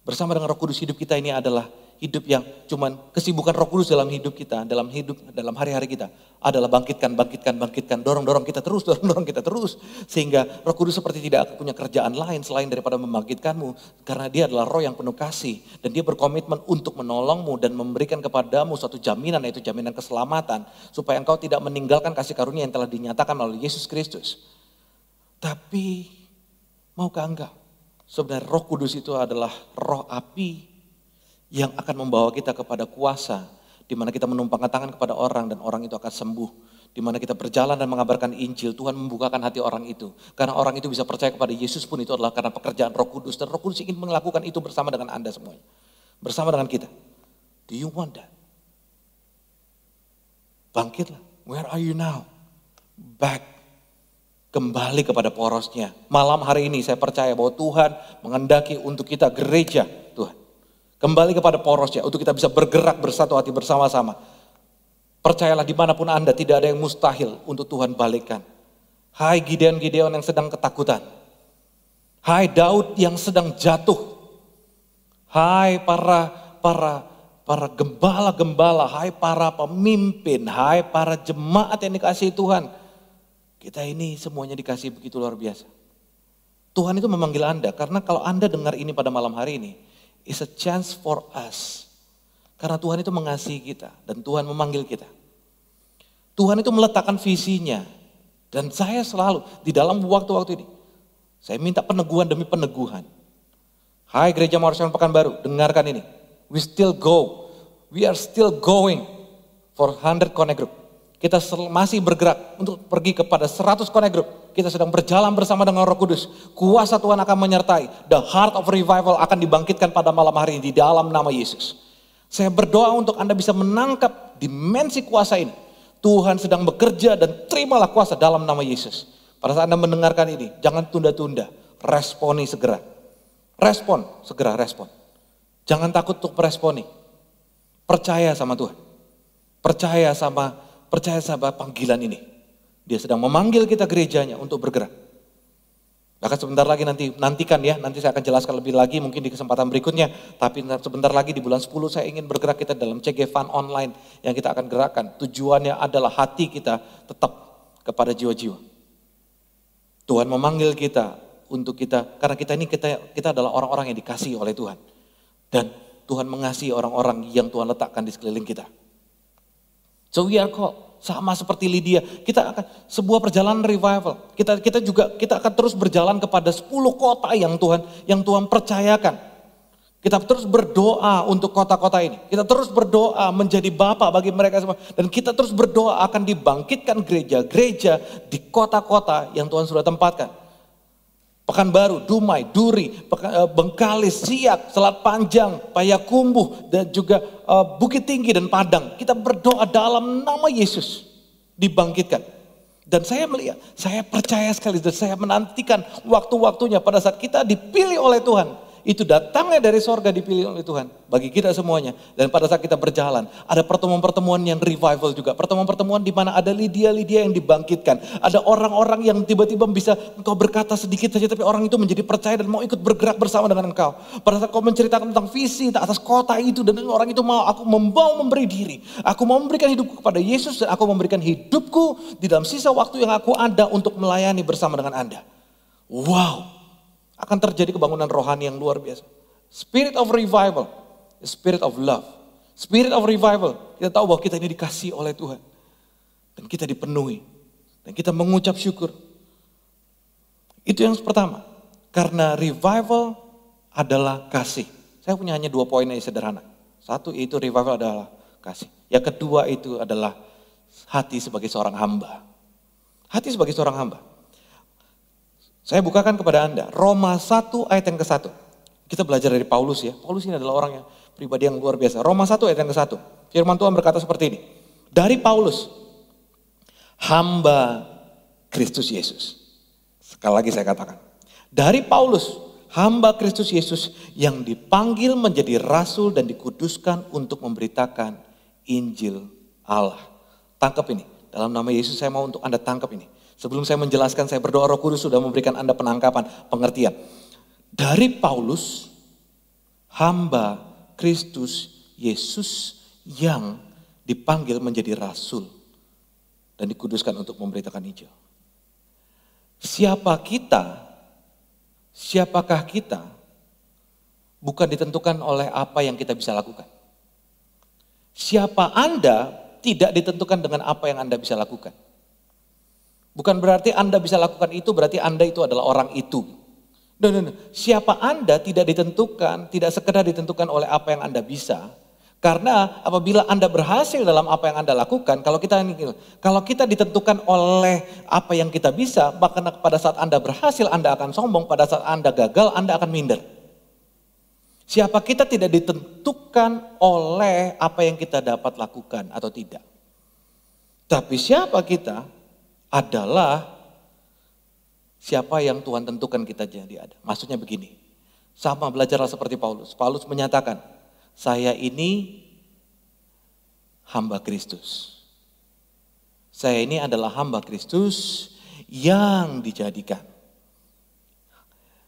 bersama dengan Roh Kudus, hidup kita ini adalah hidup yang cuman kesibukan Roh Kudus dalam hidup kita, dalam hari-hari kita adalah bangkitkan, dorong kita terus. Sehingga Roh Kudus seperti tidak punya kerjaan lain selain daripada membangkitkanmu. Karena dia adalah Roh yang penuh kasih dan dia berkomitmen untuk menolongmu dan memberikan kepadamu suatu jaminan, yaitu jaminan keselamatan. Supaya engkau tidak meninggalkan kasih karunia yang telah dinyatakan melalui Yesus Kristus. Tapi maukah engkau? Sebenarnya Roh Kudus itu adalah roh api yang akan membawa kita kepada kuasa, di mana kita menumpangkan tangan kepada orang dan orang itu akan sembuh. Di mana kita berjalan dan mengabarkan Injil, Tuhan membukakan hati orang itu. Karena orang itu bisa percaya kepada Yesus pun itu adalah karena pekerjaan Roh Kudus. Dan Roh Kudus ingin melakukan itu bersama dengan Anda semuanya. Bersama dengan kita. Do you want that? Bangkitlah. Where are you now? Back. Kembali kepada porosnya. Malam hari ini saya percaya bahwa Tuhan menghendaki untuk kita gereja Tuhan. Kembali kepada porosnya untuk kita bisa bergerak bersatu hati bersama-sama. Percayalah dimanapun Anda tidak ada yang mustahil untuk Tuhan balikkan. Hai Gideon yang sedang ketakutan. Hai Daud yang sedang jatuh. Hai para gembala-gembala. Hai para pemimpin. Hai para jemaat yang dikasihi Tuhan. Kita ini semuanya dikasih begitu luar biasa. Tuhan itu memanggil Anda, karena kalau Anda dengar ini pada malam hari ini, it's a chance for us. Karena Tuhan itu mengasihi kita, dan Tuhan memanggil kita. Tuhan itu meletakkan visinya, dan saya selalu di dalam waktu-waktu ini, saya minta peneguhan demi peneguhan. Hai Gereja Mawar Pekanbaru, dengarkan ini. We still go, we are still going for 100 Connect Group. Kita masih bergerak untuk pergi kepada 100 Connect Group. Kita sedang berjalan bersama dengan Roh Kudus. Kuasa Tuhan akan menyertai. The heart of revival akan dibangkitkan pada malam hari ini di dalam nama Yesus. Saya berdoa untuk Anda bisa menangkap dimensi kuasa ini. Tuhan sedang bekerja dan terimalah kuasa dalam nama Yesus. Pada saat Anda mendengarkan ini, jangan tunda-tunda. Responi segera. Segera respon. Jangan takut untuk meresponi. Percaya sama Tuhan. Percaya sama panggilan ini. Dia sedang memanggil kita gerejanya untuk bergerak. Bahkan sebentar lagi nantikan ya, nanti saya akan jelaskan lebih lagi mungkin di kesempatan berikutnya. Tapi sebentar lagi di bulan 10 saya ingin bergerak kita dalam CG Fun Online yang kita akan gerakkan. Tujuannya adalah hati kita tetap kepada jiwa-jiwa. Tuhan memanggil kita untuk kita, karena kita adalah orang-orang yang dikasihi oleh Tuhan. Dan Tuhan mengasihi orang-orang yang Tuhan letakkan di sekeliling kita. So we are called. Sama seperti Lydia, kita akan sebuah perjalanan revival. Kita akan terus berjalan kepada 10 kota yang Tuhan percayakan. Kita terus berdoa untuk kota-kota ini. Kita terus berdoa menjadi Bapa bagi mereka semua. Dan kita terus berdoa akan dibangkitkan gereja-gereja di kota-kota yang Tuhan sudah tempatkan. Pekanbaru, Dumai, Duri, Bengkalis, Siak, Selat Panjang, Payakumbuh, dan juga Bukit Tinggi dan Padang. Kita berdoa dalam nama Yesus dibangkitkan. Dan saya melihat, saya percaya sekali dan saya menantikan waktu-waktunya pada saat kita dipilih oleh Tuhan. Itu datangnya dari sorga dipilih oleh Tuhan bagi kita semuanya. Dan pada saat kita berjalan, ada pertemuan-pertemuan yang revival juga. Pertemuan-pertemuan di mana ada Lydia-Lydia yang dibangkitkan. Ada orang-orang yang tiba-tiba bisa engkau berkata sedikit saja, tapi orang itu menjadi percaya dan mau ikut bergerak bersama dengan engkau. Pada saat kau menceritakan tentang visi atas kota itu, dan orang itu mau, aku mau memberi diri. Aku mau memberikan hidupku kepada Yesus, dan aku memberikan hidupku di dalam sisa waktu yang aku ada untuk melayani bersama dengan Anda. Wow. Akan terjadi kebangunan rohani yang luar biasa. Spirit of revival, spirit of love. Spirit of revival, kita tahu bahwa kita ini dikasihi oleh Tuhan. Dan kita dipenuhi. Dan kita mengucap syukur. Itu yang pertama. Karena revival adalah kasih. Saya punya hanya 2 poin yang sederhana. Satu yaitu revival adalah kasih. Yang kedua itu adalah hati sebagai seorang hamba. Hati sebagai seorang hamba. Saya bukakan kepada Anda, Roma 1 ayat yang ke-1. Kita belajar dari Paulus ya. Paulus ini adalah orang yang pribadi yang luar biasa. Roma 1 ayat yang ke-1. Firman Tuhan berkata seperti ini. Dari Paulus, hamba Kristus Yesus. Sekali lagi saya katakan. Dari Paulus, hamba Kristus Yesus yang dipanggil menjadi rasul dan dikuduskan untuk memberitakan Injil Allah. Tangkap ini. Dalam nama Yesus saya mau untuk Anda tangkap ini. Sebelum saya menjelaskan, saya berdoa Roh Kudus sudah memberikan Anda penangkapan, pengertian. Dari Paulus, hamba Kristus Yesus yang dipanggil menjadi rasul dan dikuduskan untuk memberitakan Injil. Siapakah kita bukan ditentukan oleh apa yang kita bisa lakukan. Siapa Anda tidak ditentukan dengan apa yang Anda bisa lakukan. Bukan berarti Anda bisa lakukan itu, berarti Anda itu adalah orang itu. No. Siapa Anda tidak ditentukan, tidak sekedar ditentukan oleh apa yang Anda bisa. Karena apabila Anda berhasil dalam apa yang Anda lakukan, kalau kita ditentukan oleh apa yang kita bisa, bahkan pada saat Anda berhasil Anda akan sombong, pada saat Anda gagal Anda akan minder. Siapa kita tidak ditentukan oleh apa yang kita dapat lakukan atau tidak. Tapi siapa kita adalah siapa yang Tuhan tentukan kita jadi ada. Maksudnya begini, sama belajarlah seperti Paulus. Paulus menyatakan, saya ini hamba Kristus. Saya ini adalah hamba Kristus yang dijadikan.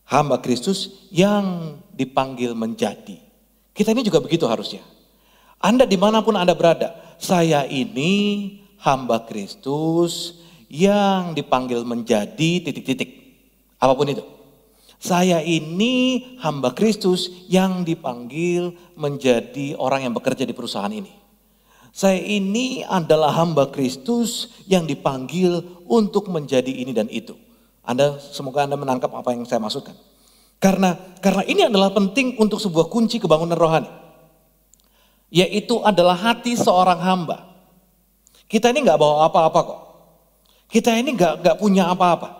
Hamba Kristus yang dipanggil menjadi. Kita ini juga begitu harusnya. Anda dimanapun Anda berada, saya ini hamba Kristus yang dipanggil menjadi titik-titik. Apapun itu. Saya ini hamba Kristus yang dipanggil menjadi orang yang bekerja di perusahaan ini. Saya ini adalah hamba Kristus yang dipanggil untuk menjadi ini dan itu. Semoga Anda menangkap apa yang saya maksudkan. Karena ini adalah penting untuk sebuah kunci kebangunan rohani. Yaitu adalah hati seorang hamba. Kita ini gak bawa apa-apa kok. Kita ini gak punya apa-apa.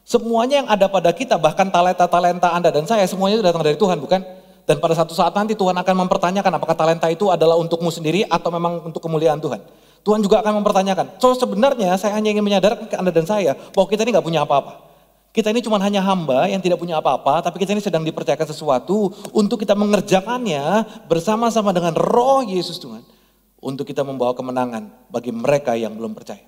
Semuanya yang ada pada kita, bahkan talenta-talenta Anda dan saya, semuanya itu datang dari Tuhan, bukan? Dan pada satu saat nanti Tuhan akan mempertanyakan apakah talenta itu adalah untukmu sendiri atau memang untuk kemuliaan Tuhan. Tuhan juga akan mempertanyakan. So sebenarnya saya hanya ingin menyadarkan ke Anda dan saya bahwa kita ini gak punya apa-apa. Kita ini cuma hanya hamba yang tidak punya apa-apa, tapi kita ini sedang dipercayakan sesuatu untuk kita mengerjakannya bersama-sama dengan Roh Yesus Tuhan. Untuk kita membawa kemenangan bagi mereka yang belum percaya.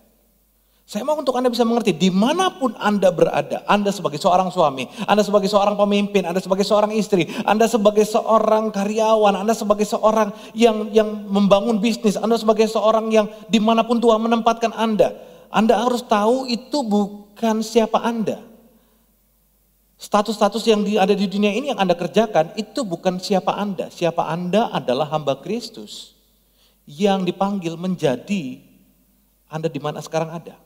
Saya mau untuk Anda bisa mengerti, dimanapun Anda berada, Anda sebagai seorang suami, Anda sebagai seorang pemimpin, Anda sebagai seorang istri, Anda sebagai seorang karyawan, Anda sebagai seorang yang membangun bisnis, Anda sebagai seorang yang dimanapun Tuhan menempatkan Anda harus tahu itu bukan siapa Anda. Status-status yang ada di dunia ini yang Anda kerjakan, itu bukan siapa Anda. Siapa Anda adalah hamba Kristus yang dipanggil menjadi Anda di mana sekarang ada.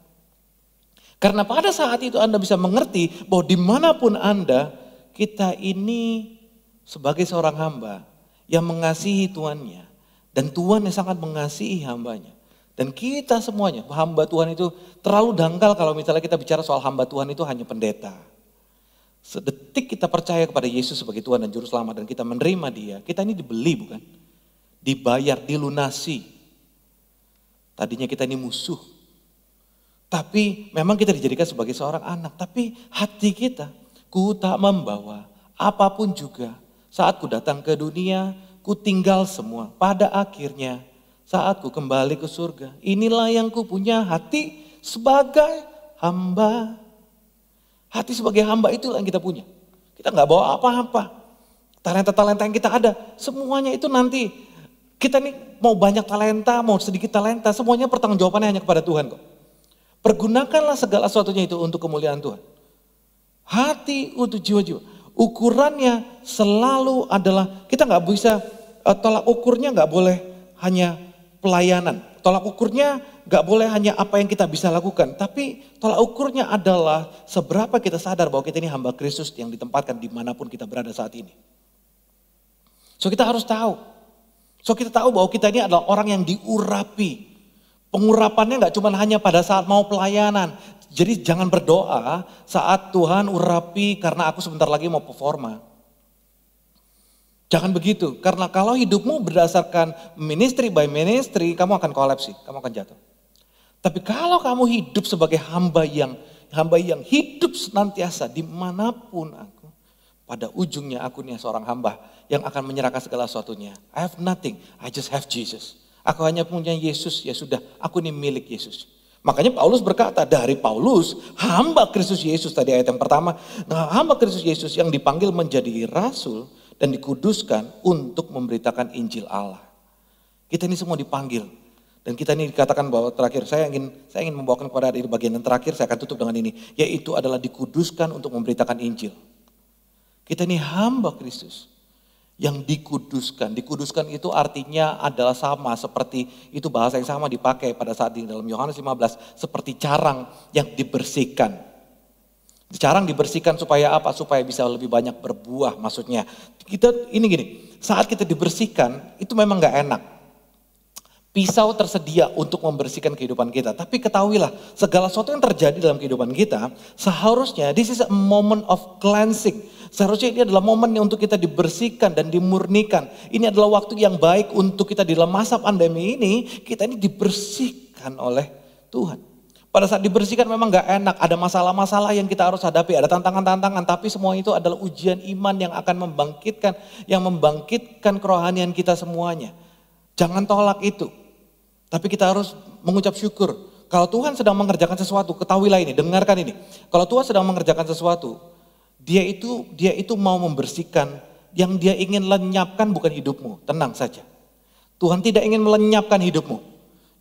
Karena pada saat itu Anda bisa mengerti bahwa dimanapun Anda, kita ini sebagai seorang hamba yang mengasihi Tuannya. Dan Tuhan yang sangat mengasihi hambanya. Dan kita semuanya, hamba Tuhan itu terlalu dangkal kalau misalnya kita bicara soal hamba Tuhan itu hanya pendeta. Sedetik kita percaya kepada Yesus sebagai Tuhan dan Juru Selamat dan kita menerima Dia, kita ini dibeli bukan? Dibayar, dilunasi. Tadinya kita ini musuh. Tapi memang kita dijadikan sebagai seorang anak. Tapi hati kita, ku tak membawa apapun juga. Saat ku datang ke dunia, ku tinggal semua. Pada akhirnya saat ku kembali ke surga. Inilah yang ku punya, hati sebagai hamba. Hati sebagai hamba itulah yang kita punya. Kita gak bawa apa-apa. Talenta-talenta yang kita ada, semuanya itu nanti. Kita nih mau banyak talenta, mau sedikit talenta, semuanya pertanggungjawabannya hanya kepada Tuhan kok. Pergunakanlah segala sesuatunya itu untuk kemuliaan Tuhan. Hati untuk jiwa-jiwa. Ukurannya selalu adalah, kita gak bisa, tolak ukurnya gak boleh hanya pelayanan. Tolak ukurnya gak boleh hanya apa yang kita bisa lakukan. Tapi tolak ukurnya adalah seberapa kita sadar bahwa kita ini hamba Kristus yang ditempatkan dimanapun kita berada saat ini. So kita harus tahu. So kita tahu bahwa kita ini adalah orang yang diurapi. Pengurapannya gak cuma hanya pada saat mau pelayanan. Jadi jangan berdoa saat Tuhan urapi karena aku sebentar lagi mau performa. Jangan begitu. Karena kalau hidupmu berdasarkan ministry by ministry, kamu akan kolapsi, kamu akan jatuh. Tapi kalau kamu hidup sebagai hamba yang hidup senantiasa dimanapun aku. Pada ujungnya aku nih seorang hamba yang akan menyerahkan segala sesuatunya. I have nothing, I just have Jesus. Aku hanya punya Yesus, ya sudah, aku ini milik Yesus. Makanya Paulus berkata, dari Paulus, hamba Kristus Yesus tadi ayat yang pertama. Nah, hamba Kristus Yesus yang dipanggil menjadi rasul dan dikuduskan untuk memberitakan Injil Allah. Kita ini semua dipanggil. Dan kita ini dikatakan bahwa terakhir, saya ingin membawakan kepada di bagian yang terakhir, saya akan tutup dengan ini. Yaitu adalah dikuduskan untuk memberitakan Injil. Kita ini hamba Kristus yang dikuduskan. Dikuduskan itu artinya adalah sama seperti, itu bahasa yang sama dipakai pada saat di dalam Yohanes 15. Seperti carang yang dibersihkan. Carang dibersihkan supaya apa? Supaya bisa lebih banyak berbuah maksudnya. Kita ini gini, saat kita dibersihkan itu memang gak enak. Pisau tersedia untuk membersihkan kehidupan kita. Tapi ketahuilah, segala sesuatu yang terjadi dalam kehidupan kita, seharusnya this is a moment of cleansing. Seharusnya ini adalah momen untuk kita dibersihkan dan dimurnikan. Ini adalah waktu yang baik untuk kita di dalam masa pandemi ini, kita ini dibersihkan oleh Tuhan. Pada saat dibersihkan memang gak enak, ada masalah-masalah yang kita harus hadapi, ada tantangan-tantangan, tapi semua itu adalah ujian iman yang akan membangkitkan kerohanian kita semuanya. Jangan tolak itu. Tapi kita harus mengucap syukur. Kalau Tuhan sedang mengerjakan sesuatu, ketahuilah ini, dengarkan ini. Kalau Tuhan sedang mengerjakan sesuatu, dia itu mau membersihkan, yang dia ingin lenyapkan bukan hidupmu, tenang saja. Tuhan tidak ingin melenyapkan hidupmu.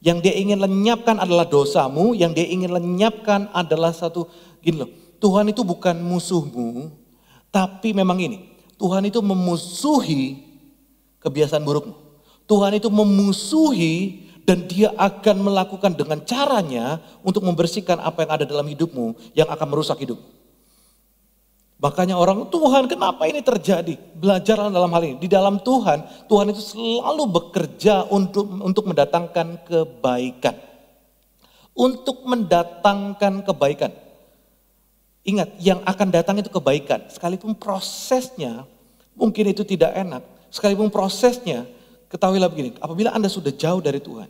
Yang dia ingin lenyapkan adalah dosamu, yang dia ingin lenyapkan adalah gini loh. Tuhan itu bukan musuhmu, tapi memang ini, Tuhan itu memusuhi kebiasaan burukmu. Tuhan itu memusuhi dan dia akan melakukan dengan caranya untuk membersihkan apa yang ada dalam hidupmu yang akan merusak hidupmu. Makanya orang, Tuhan kenapa ini terjadi? Belajarlah dalam hal ini. Di dalam Tuhan, Tuhan itu selalu bekerja untuk mendatangkan kebaikan. Untuk mendatangkan kebaikan. Ingat, yang akan datang itu kebaikan. Sekalipun prosesnya mungkin itu tidak enak. Sekalipun prosesnya, ketahuilah begini, apabila Anda sudah jauh dari Tuhan,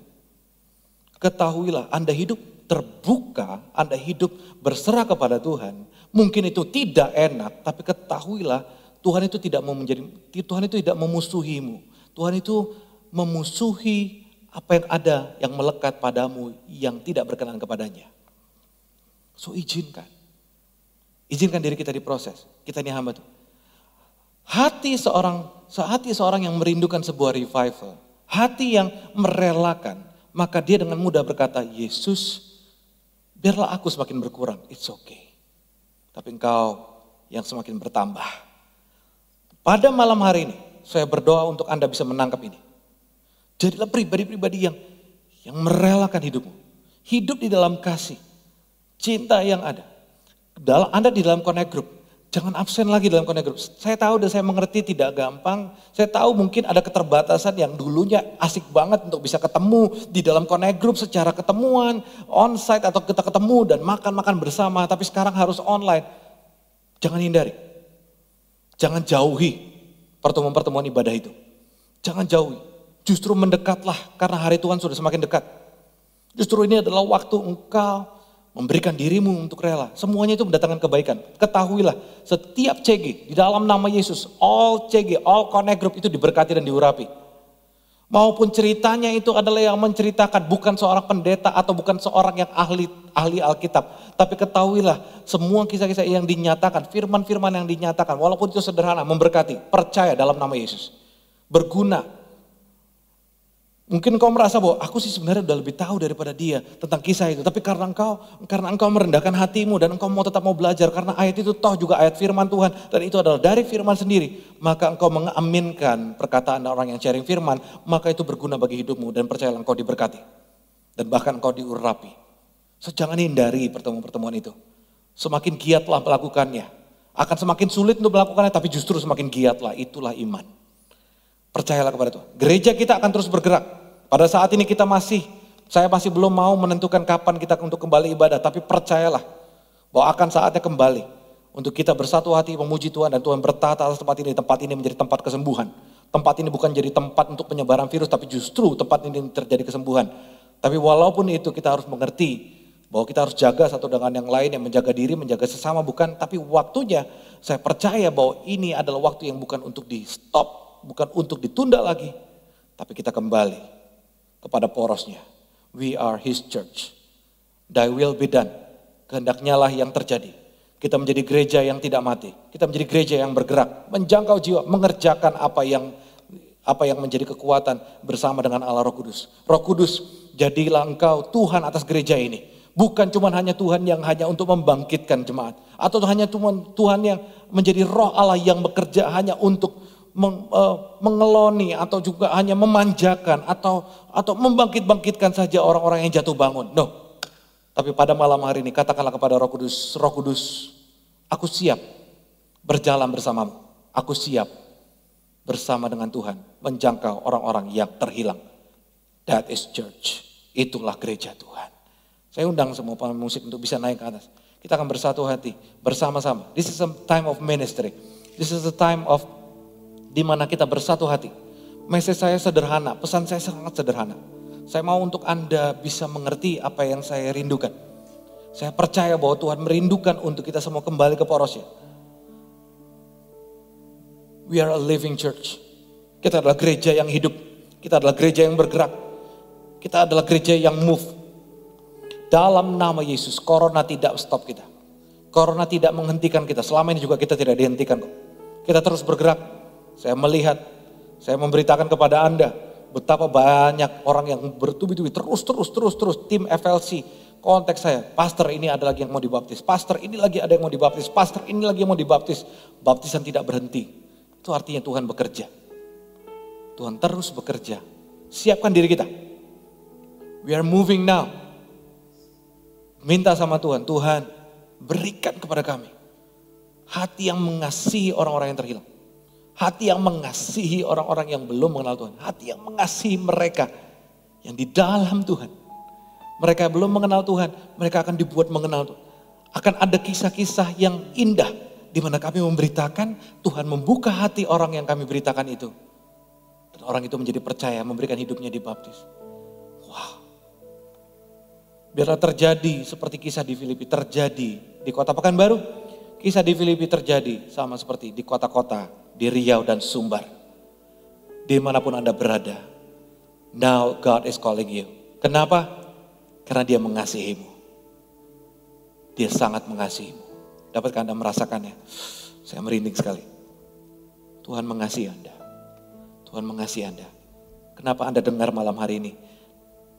ketahuilah Anda hidup terbuka, Anda hidup berserah kepada Tuhan, mungkin itu tidak enak, tapi ketahuilah Tuhan itu Tuhan itu tidak memusuhimu. Tuhan itu memusuhi apa yang ada yang melekat padamu yang tidak berkenan kepadanya. So izinkan diri kita diproses. Kita ini hamba Tuhan. Hati seorang yang merindukan sebuah revival, hati yang merelakan, maka dia dengan mudah berkata, Yesus, biarlah aku semakin berkurang, it's okay. Tapi engkau yang semakin bertambah. Pada malam hari ini, saya berdoa untuk Anda bisa menangkap ini. Jadilah pribadi-pribadi yang merelakan hidupmu. Hidup di dalam kasih, cinta yang ada. Anda di dalam connect group. Jangan absen lagi dalam connect group. Saya tahu dan saya mengerti tidak gampang. Saya tahu mungkin ada keterbatasan yang dulunya asik banget untuk bisa ketemu di dalam connect group secara ketemuan, onsite atau kita ketemu dan makan-makan bersama. Tapi sekarang harus online. Jangan hindari. Jangan jauhi pertemuan-pertemuan ibadah itu. Jangan jauhi. Justru mendekatlah karena hari Tuhan sudah semakin dekat. Justru ini adalah waktu engkau memberikan dirimu untuk rela. Semuanya itu mendatangkan kebaikan. Ketahuilah, setiap CG di dalam nama Yesus, all CG, all connect group itu diberkati dan diurapi. Maupun ceritanya itu adalah yang menceritakan, bukan seorang pendeta atau bukan seorang yang ahli Alkitab. Tapi ketahuilah, semua kisah-kisah yang dinyatakan, firman-firman yang dinyatakan, walaupun itu sederhana, memberkati. Percaya dalam nama Yesus. Berguna. Mungkin engkau merasa bahwa aku sih sebenarnya udah lebih tahu daripada dia tentang kisah itu. Tapi karena engkau merendahkan hatimu dan engkau tetap mau belajar. Karena ayat itu toh juga ayat firman Tuhan. Dan itu adalah dari firman sendiri. Maka engkau mengaminkan perkataan orang yang sharing firman. Maka itu berguna bagi hidupmu dan percayalah engkau diberkati. Dan bahkan engkau diurapi. So jangan hindari pertemuan-pertemuan itu. Semakin giatlah melakukannya. Akan semakin sulit untuk melakukannya tapi justru semakin giatlah. Itulah iman. Percayalah kepada Tuhan. Gereja kita akan terus bergerak. Pada saat ini saya masih belum mau menentukan kapan kita untuk kembali ibadah. Tapi percayalah bahwa akan saatnya kembali. Untuk kita bersatu hati memuji Tuhan dan Tuhan bertata atas tempat ini. Tempat ini menjadi tempat kesembuhan. Tempat ini bukan jadi tempat untuk penyebaran virus. Tapi justru tempat ini terjadi kesembuhan. Tapi walaupun itu kita harus mengerti bahwa kita harus jaga satu dengan yang lain. Yang menjaga diri, menjaga sesama bukan. Tapi waktunya saya percaya bahwa ini adalah waktu yang bukan untuk di stop. Bukan untuk ditunda lagi, tapi kita kembali kepada porosnya. We are His church. Thy will be done. Kehendaknya lah yang terjadi. Kita menjadi gereja yang tidak mati. Kita menjadi gereja yang bergerak, menjangkau jiwa, mengerjakan apa yang Apa yang menjadi kekuatan bersama dengan Allah Roh Kudus. Roh Kudus, jadilah engkau Tuhan atas gereja ini. Bukan cuma hanya Tuhan yang hanya untuk membangkitkan jemaat. Atau hanya Tuhan yang menjadi roh Allah yang bekerja hanya untuk mengeloni atau juga hanya memanjakan atau membangkitkan saja orang-orang yang jatuh bangun. No. Tapi pada malam hari ini katakanlah kepada Roh Kudus, Roh Kudus, aku siap berjalan bersamamu. Aku siap bersama dengan Tuhan menjangkau orang-orang yang terhilang. That is church. Itulah gereja Tuhan. Saya undang semua pemain musik untuk bisa naik ke atas. Kita akan bersatu hati bersama-sama. This is a time of ministry. This is a time of di mana kita bersatu hati. Message saya sederhana, pesan saya sangat sederhana. Saya mau untuk Anda bisa mengerti apa yang saya rindukan. Saya percaya bahwa Tuhan merindukan untuk kita semua kembali ke porosnya. We are a living church. Kita adalah gereja yang hidup. Kita adalah gereja yang bergerak. Kita adalah gereja yang move. Dalam nama Yesus, corona tidak stop kita. Corona tidak menghentikan kita. Selama ini juga kita tidak dihentikan kok. Kita terus bergerak. Saya melihat, saya memberitakan kepada Anda betapa banyak orang yang bertubi-tubi terus. Tim FLC, kontak saya, pastor ini ada lagi yang mau dibaptis. Pastor ini lagi ada yang mau dibaptis. Pastor ini lagi yang mau dibaptis. Baptisan tidak berhenti. Itu artinya Tuhan bekerja. Tuhan terus bekerja. Siapkan diri kita. We are moving now. Minta sama Tuhan, Tuhan berikan kepada kami hati yang mengasihi orang-orang yang terhilang. Hati yang mengasihi orang-orang yang belum mengenal Tuhan. Hati yang mengasihi mereka yang di dalam Tuhan. Mereka yang belum mengenal Tuhan, mereka akan dibuat mengenal Tuhan. Akan ada kisah-kisah yang indah di mana kami memberitakan, Tuhan membuka hati orang yang kami beritakan itu. Dan orang itu menjadi percaya, memberikan hidupnya dibaptis. Wow. Biarlah terjadi seperti kisah di Filipi terjadi di kota Pekanbaru. Kisah di Filipi terjadi sama seperti di kota-kota di Riau dan Sumbar. Dimanapun Anda berada. Now God is calling you. Kenapa? Karena Dia mengasihimu. Dia sangat mengasihimu. Dapatkah Anda merasakannya? Saya merinding sekali. Tuhan mengasihi Anda. Tuhan mengasihi Anda. Kenapa Anda dengar malam hari ini?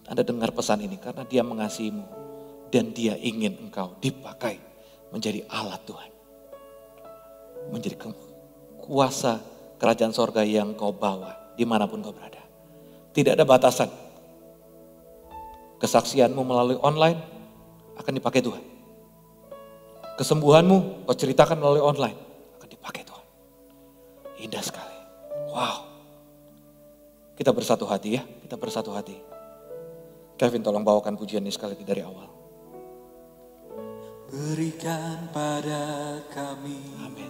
Anda dengar pesan ini karena Dia mengasihimu. Dan Dia ingin engkau dipakai menjadi alat Tuhan. Menjadi kuasa kerajaan sorga yang kau bawa dimanapun kau berada. Tidak ada batasan. Kesaksianmu melalui online akan dipakai Tuhan. Kesembuhanmu kau ceritakan melalui online akan dipakai Tuhan. Indah sekali. Wow. Kita bersatu hati ya. Kita bersatu hati. Kevin tolong bawakan pujian ini sekali lagi dari awal. Berikan pada kami Amin.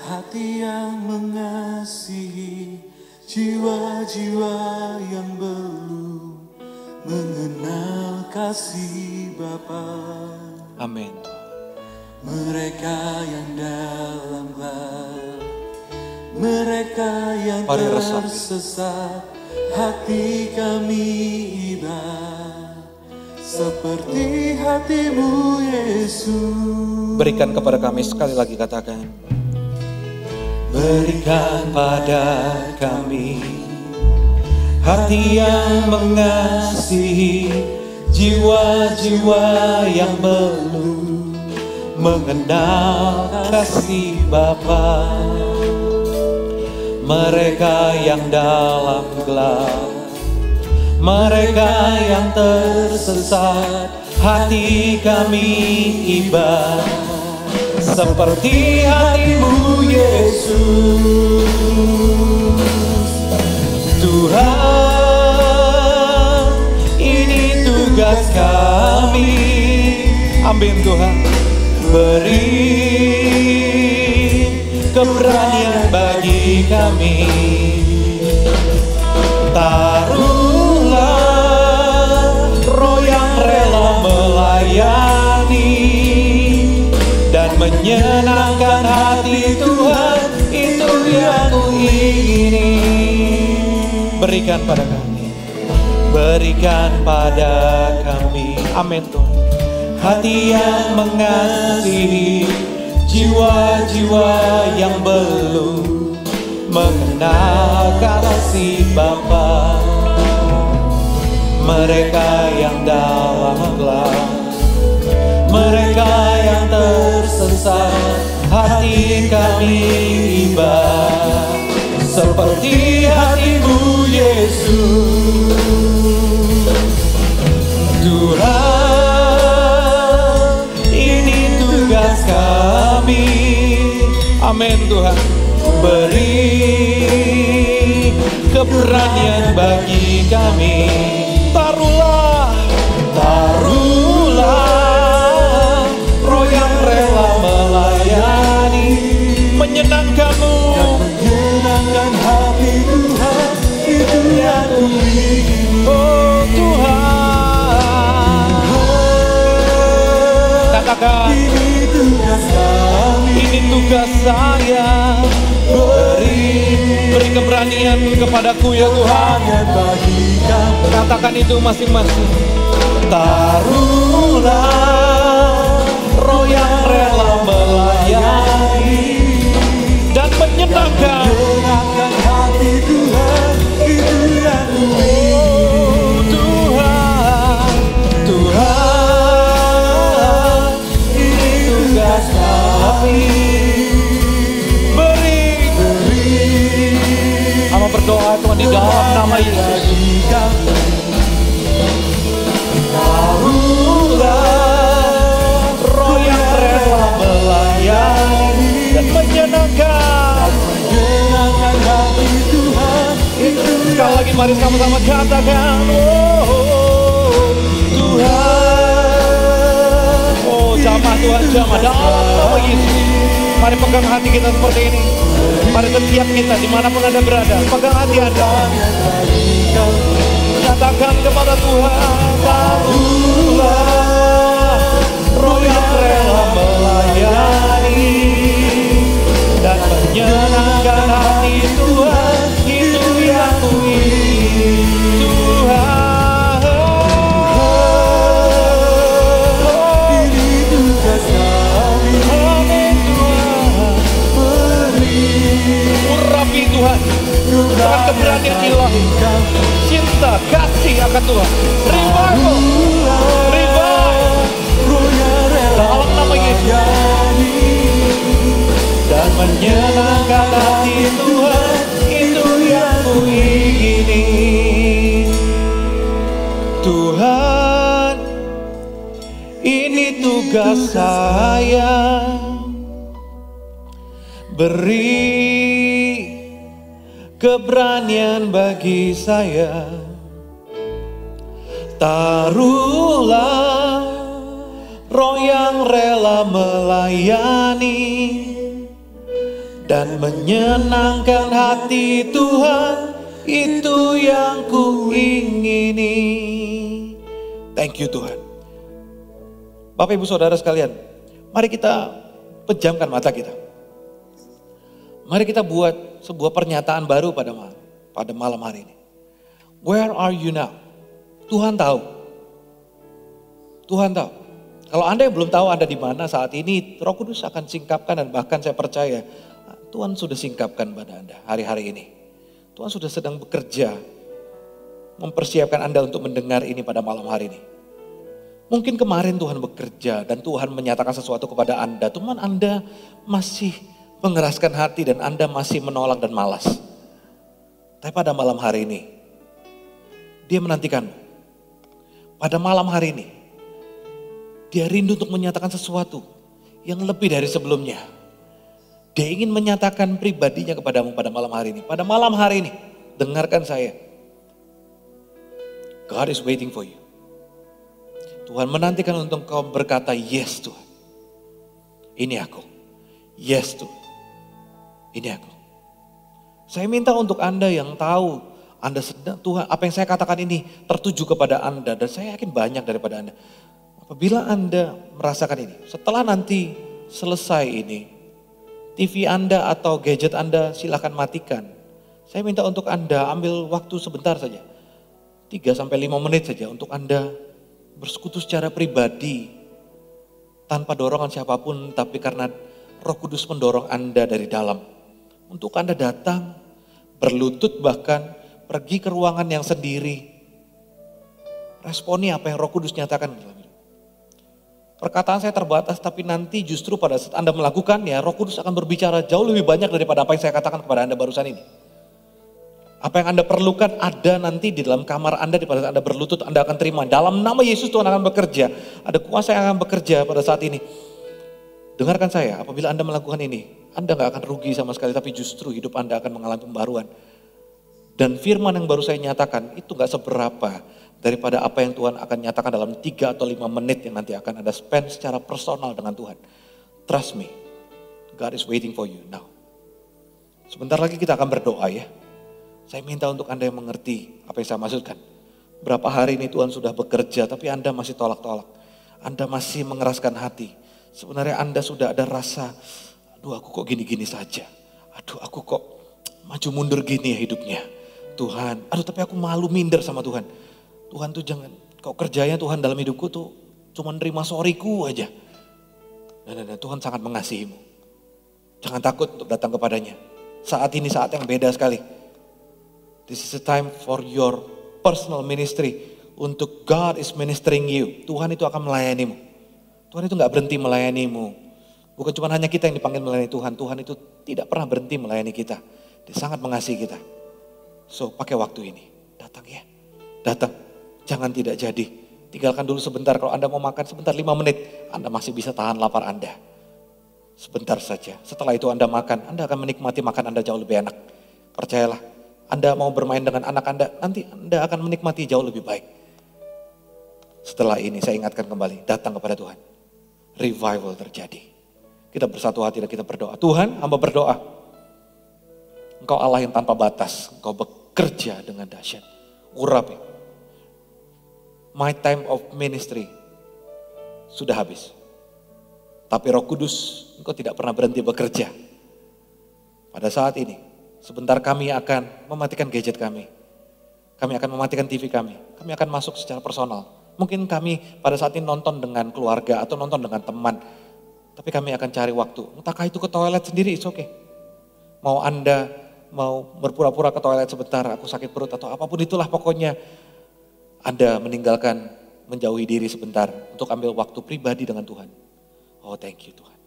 hati yang mengasihi jiwa-jiwa yang belum mengenal kasih Bapa. Amin. Mereka yang dalam gelap, mereka yang Mari resapi. tersesat, hati kami iba seperti hatimu Yesus. Berikan kepada kami sekali lagi katakan. Berikan pada kami hati yang mengasihi jiwa-jiwa yang belum mengenal kasih Bapa. Mereka yang dalam gelap, mereka yang tersesat, hati kami iba seperti hatimu Yesus. Tuhan, ini tugas kami. Amin Tuhan. Beri keberanian bagi kami. Taruhlah roh yang rela melayani dan menyenangkan hati Tuhan, itu yang kuingini. Berikan pada kami, berikan pada kami. Amin Tuhan. Hati yang mengasihi jiwa-jiwa yang belum mengenal kasih Bapa. Mereka yang dalam gelap, mereka yang tersesat, hati kami iba seperti hatimu Yesus. Tuhan, ini tugas kami. Amin Tuhan. Beri keberanian bagi kami. Taruhlah roh yang rela melayani, menyenangkan-Mu, menyenangkan hati Tuhan, itu yang ku ingin. oh Tuhan. Katakan, Ini tugas kami, ini tugas saya. Beri keberanian kepadaku ya Tuhan. dan bagi kami. Katakan itu masing-masing. Taruhlah roh yang rela melayani dan menyenangkan. Menyenangkan hati Tuhan, itu yang ku ingin. Oh Tuhan, Tuhan, ini tugas kami. Sama berdoa Tuhan di dalam nama Yesus. Taruhlah roh yang rela melayani dan menyenangkan. Menyenangkan hati Tuhan, itu Sekali lagi mari sama-sama katakan, oh Tuhan. Oh jamaah Tuhan, jamaah dalam nama Yesus. Mari pegang hati kita seperti ini. Mari setiap kita dimanapun Anda berada, pegang hati Anda. Katakan kepada Tuhan, taruhlah roh yang rela melayani dan menyenangkan hati Tuhan, itu yang ku ingin. Tuhan, ini tugas kami. amin Tuhan. Urapi Tuhan dengan keberanian ilahi, cinta, kasih akan Tuhan. Revival, dalam nama Yesus. Dan menyenangkan hati Tuhan, itu yang ku ingini. Tuhan, ini tugas saya. Beri keberanian bagi saya. Taruhlah roh yang rela melayani dan menyenangkan hati Tuhan, itu yang ku ingini. Thank you Tuhan. Bapak Ibu Saudara sekalian, mari kita pejamkan mata kita. Mari kita buat sebuah pernyataan baru pada malam hari ini. Where are you now? Tuhan tahu. Tuhan tahu. Kalau Anda yang belum tahu Anda di mana saat ini, Roh Kudus akan singkapkan, dan bahkan saya percaya Tuhan sudah singkapkan pada Anda hari-hari ini. Tuhan sudah sedang bekerja mempersiapkan Anda untuk mendengar ini pada malam hari ini. Mungkin kemarin Tuhan bekerja dan Tuhan menyatakan sesuatu kepada Anda. Cuman Anda masih mengeraskan hati dan Anda masih menolak dan malas. Tapi pada malam hari ini, Dia menantikan. Pada malam hari ini, Dia rindu untuk menyatakan sesuatu yang lebih dari sebelumnya. Dia ingin menyatakan pribadinya kepadamu pada malam hari ini. Pada malam hari ini, dengarkan saya. God is waiting for you. Tuhan menantikan untuk kau berkata, yes Tuhan. Ini aku. Yes Tuhan. Ini aku. Saya minta untuk Anda yang tahu, Anda sedang, Tuhan, apa yang saya katakan ini tertuju kepada Anda. Dan saya yakin banyak daripada Anda. Apabila Anda merasakan ini, setelah nanti selesai ini, TV Anda atau gadget Anda silakan matikan. Saya minta untuk Anda ambil waktu sebentar saja. 3-5 menit saja untuk Anda bersekutu secara pribadi. Tanpa dorongan siapapun, tapi karena Roh Kudus mendorong Anda dari dalam. Untuk Anda datang berlutut bahkan, pergi ke ruangan yang sendiri. Responi apa yang Roh Kudus nyatakan dalam hidup. Perkataan saya terbatas, tapi nanti justru pada saat Anda melakukannya, Roh Kudus akan berbicara jauh lebih banyak daripada apa yang saya katakan kepada Anda barusan ini. Apa yang Anda perlukan ada nanti di dalam kamar Anda, di pada saat Anda berlutut, Anda akan terima. Dalam nama Yesus Tuhan akan bekerja. Ada kuasa yang akan bekerja pada saat ini. Dengarkan saya, apabila Anda melakukan ini, Anda gak akan rugi sama sekali, tapi justru hidup Anda akan mengalami pembaruan. Dan firman yang baru saya nyatakan itu gak seberapa daripada apa yang Tuhan akan nyatakan dalam 3 atau 5 menit yang nanti akan Anda spend secara personal dengan Tuhan. Trust me, God is waiting for you now. Sebentar lagi kita akan berdoa ya. Saya minta untuk Anda yang mengerti apa yang saya maksudkan. Berapa hari ini Tuhan sudah bekerja, tapi Anda masih tolak-tolak. Anda masih mengeraskan hati. Sebenarnya Anda sudah ada rasa, aduh aku kok gini-gini saja. Aduh aku kok maju mundur gini ya hidupnya. Tuhan, aduh tapi aku malu minder sama Tuhan. Tuhan tuh jangan, kok kerjanya Tuhan dalam hidupku tuh cuma nerima sorryku aja. Nah, Tuhan sangat mengasihimu. Jangan takut untuk datang kepadanya. Saat ini saat yang beda sekali. This is a time for your personal ministry. Untuk God is ministering you. Tuhan itu akan melayanimu. Tuhan itu gak berhenti melayanimu. Bukan cuma hanya kita yang dipanggil melayani Tuhan. Tuhan itu tidak pernah berhenti melayani kita. Dia sangat mengasihi kita. So pakai waktu ini. Datang ya. Datang. Jangan tidak jadi. Tinggalkan dulu sebentar. Kalau Anda mau makan sebentar 5 menit. Anda masih bisa tahan lapar Anda. Sebentar saja. Setelah itu Anda makan. Anda akan menikmati makan Anda jauh lebih enak. Percayalah. Anda mau bermain dengan anak Anda, nanti Anda akan menikmati jauh lebih baik. Setelah ini saya ingatkan kembali, datang kepada Tuhan. Revival terjadi. Kita bersatu hati dan kita berdoa. Tuhan, hamba berdoa. Engkau Allah yang tanpa batas. Engkau bekerja dengan dahsyat. Urapi. My time of ministry sudah habis. Tapi Roh Kudus, Engkau tidak pernah berhenti bekerja. Pada saat ini, sebentar kami akan mematikan gadget kami. Kami akan mematikan TV kami. Kami akan masuk secara personal. Mungkin kami pada saat ini nonton dengan keluarga atau nonton dengan teman. Tapi kami akan cari waktu. Entahkah itu ke toilet sendiri, it's okay. Mau Anda mau berpura-pura ke toilet sebentar, aku sakit perut atau apapun itulah pokoknya. Anda meninggalkan, menjauhi diri sebentar untuk ambil waktu pribadi dengan Tuhan. Oh thank you Tuhan.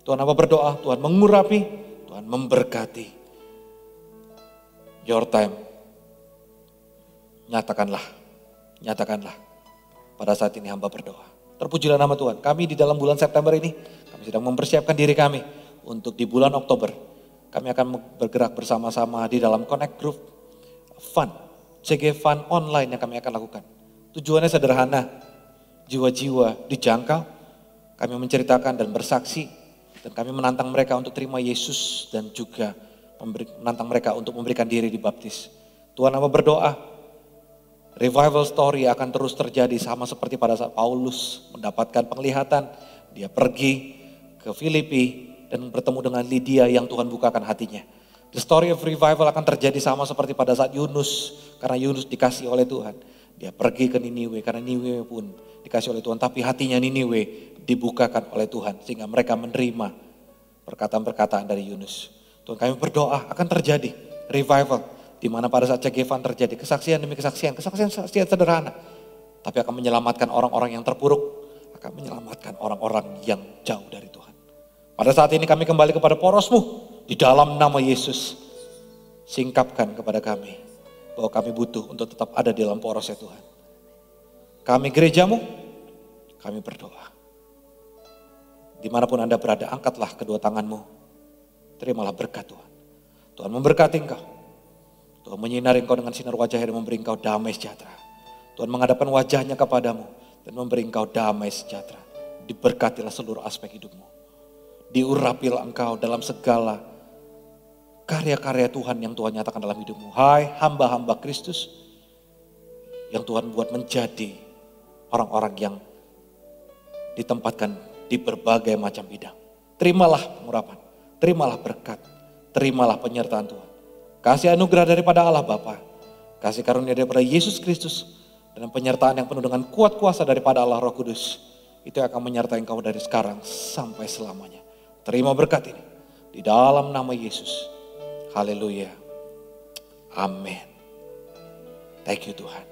Tuhan apa berdoa, Tuhan mengurapi, Tuhan memberkati. Your time. Nyatakanlah. Pada saat ini hamba berdoa. Terpujilah nama Tuhan. Kami di dalam bulan September ini, kami sedang mempersiapkan diri kami untuk di bulan Oktober. Kami akan bergerak bersama-sama di dalam Connect Group Fun. CG Fun online yang kami akan lakukan. Tujuannya sederhana. Jiwa-jiwa dijangkau. Kami menceritakan dan bersaksi. Dan kami menantang mereka untuk terima Yesus dan juga menantang mereka untuk memberikan diri dibaptis. Tuhan hamba berdoa, revival story akan terus terjadi sama seperti pada saat Paulus mendapatkan penglihatan. Dia pergi ke Filipi dan bertemu dengan Lydia yang Tuhan bukakan hatinya. The story of revival akan terjadi sama seperti pada saat Yunus, karena Yunus dikasih oleh Tuhan. Dia pergi ke Niniwe karena Niniwe pun dikasih oleh Tuhan, tapi hatinya Niniwe dibukakan oleh Tuhan sehingga mereka menerima perkataan-perkataan dari Yunus. Tuhan kami berdoa akan terjadi revival di mana pada saat cegevan terjadi kesaksian demi kesaksian sederhana, tapi akan menyelamatkan orang-orang yang terpuruk, akan menyelamatkan orang-orang yang jauh dari Tuhan. Pada saat ini kami kembali kepada porosmu di dalam nama Yesus. Singkapkan kepada kami bahwa kami butuh untuk tetap ada di dalam porosnya Tuhan. Kami gerejamu, kami berdoa. Dimanapun Anda berada, angkatlah kedua tanganmu. Terimalah berkat Tuhan. Tuhan memberkati engkau. Tuhan menyinari engkau dengan sinar wajahnya dan memberi engkau damai sejahtera. Tuhan menghadapkan wajahnya kepadamu dan memberi engkau damai sejahtera. Diberkatilah seluruh aspek hidupmu. Diurapilah engkau dalam segala karya-karya Tuhan yang Tuhan nyatakan dalam hidupmu. Hai hamba-hamba Kristus yang Tuhan buat menjadi orang-orang yang ditempatkan di berbagai macam bidang. Terimalah pengurapan. Terimalah berkat, terimalah penyertaan Tuhan. Kasih anugerah daripada Allah Bapa, kasih karunia daripada Yesus Kristus, dan penyertaan yang penuh dengan kuat kuasa daripada Allah Roh Kudus, itu akan menyertai engkau dari sekarang sampai selamanya. Terima berkat ini, di dalam nama Yesus. Haleluya. Amin. Thank you Tuhan.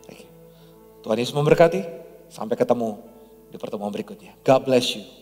Thank you. Tuhan Yesus memberkati. Sampai ketemu di pertemuan berikutnya. God bless you.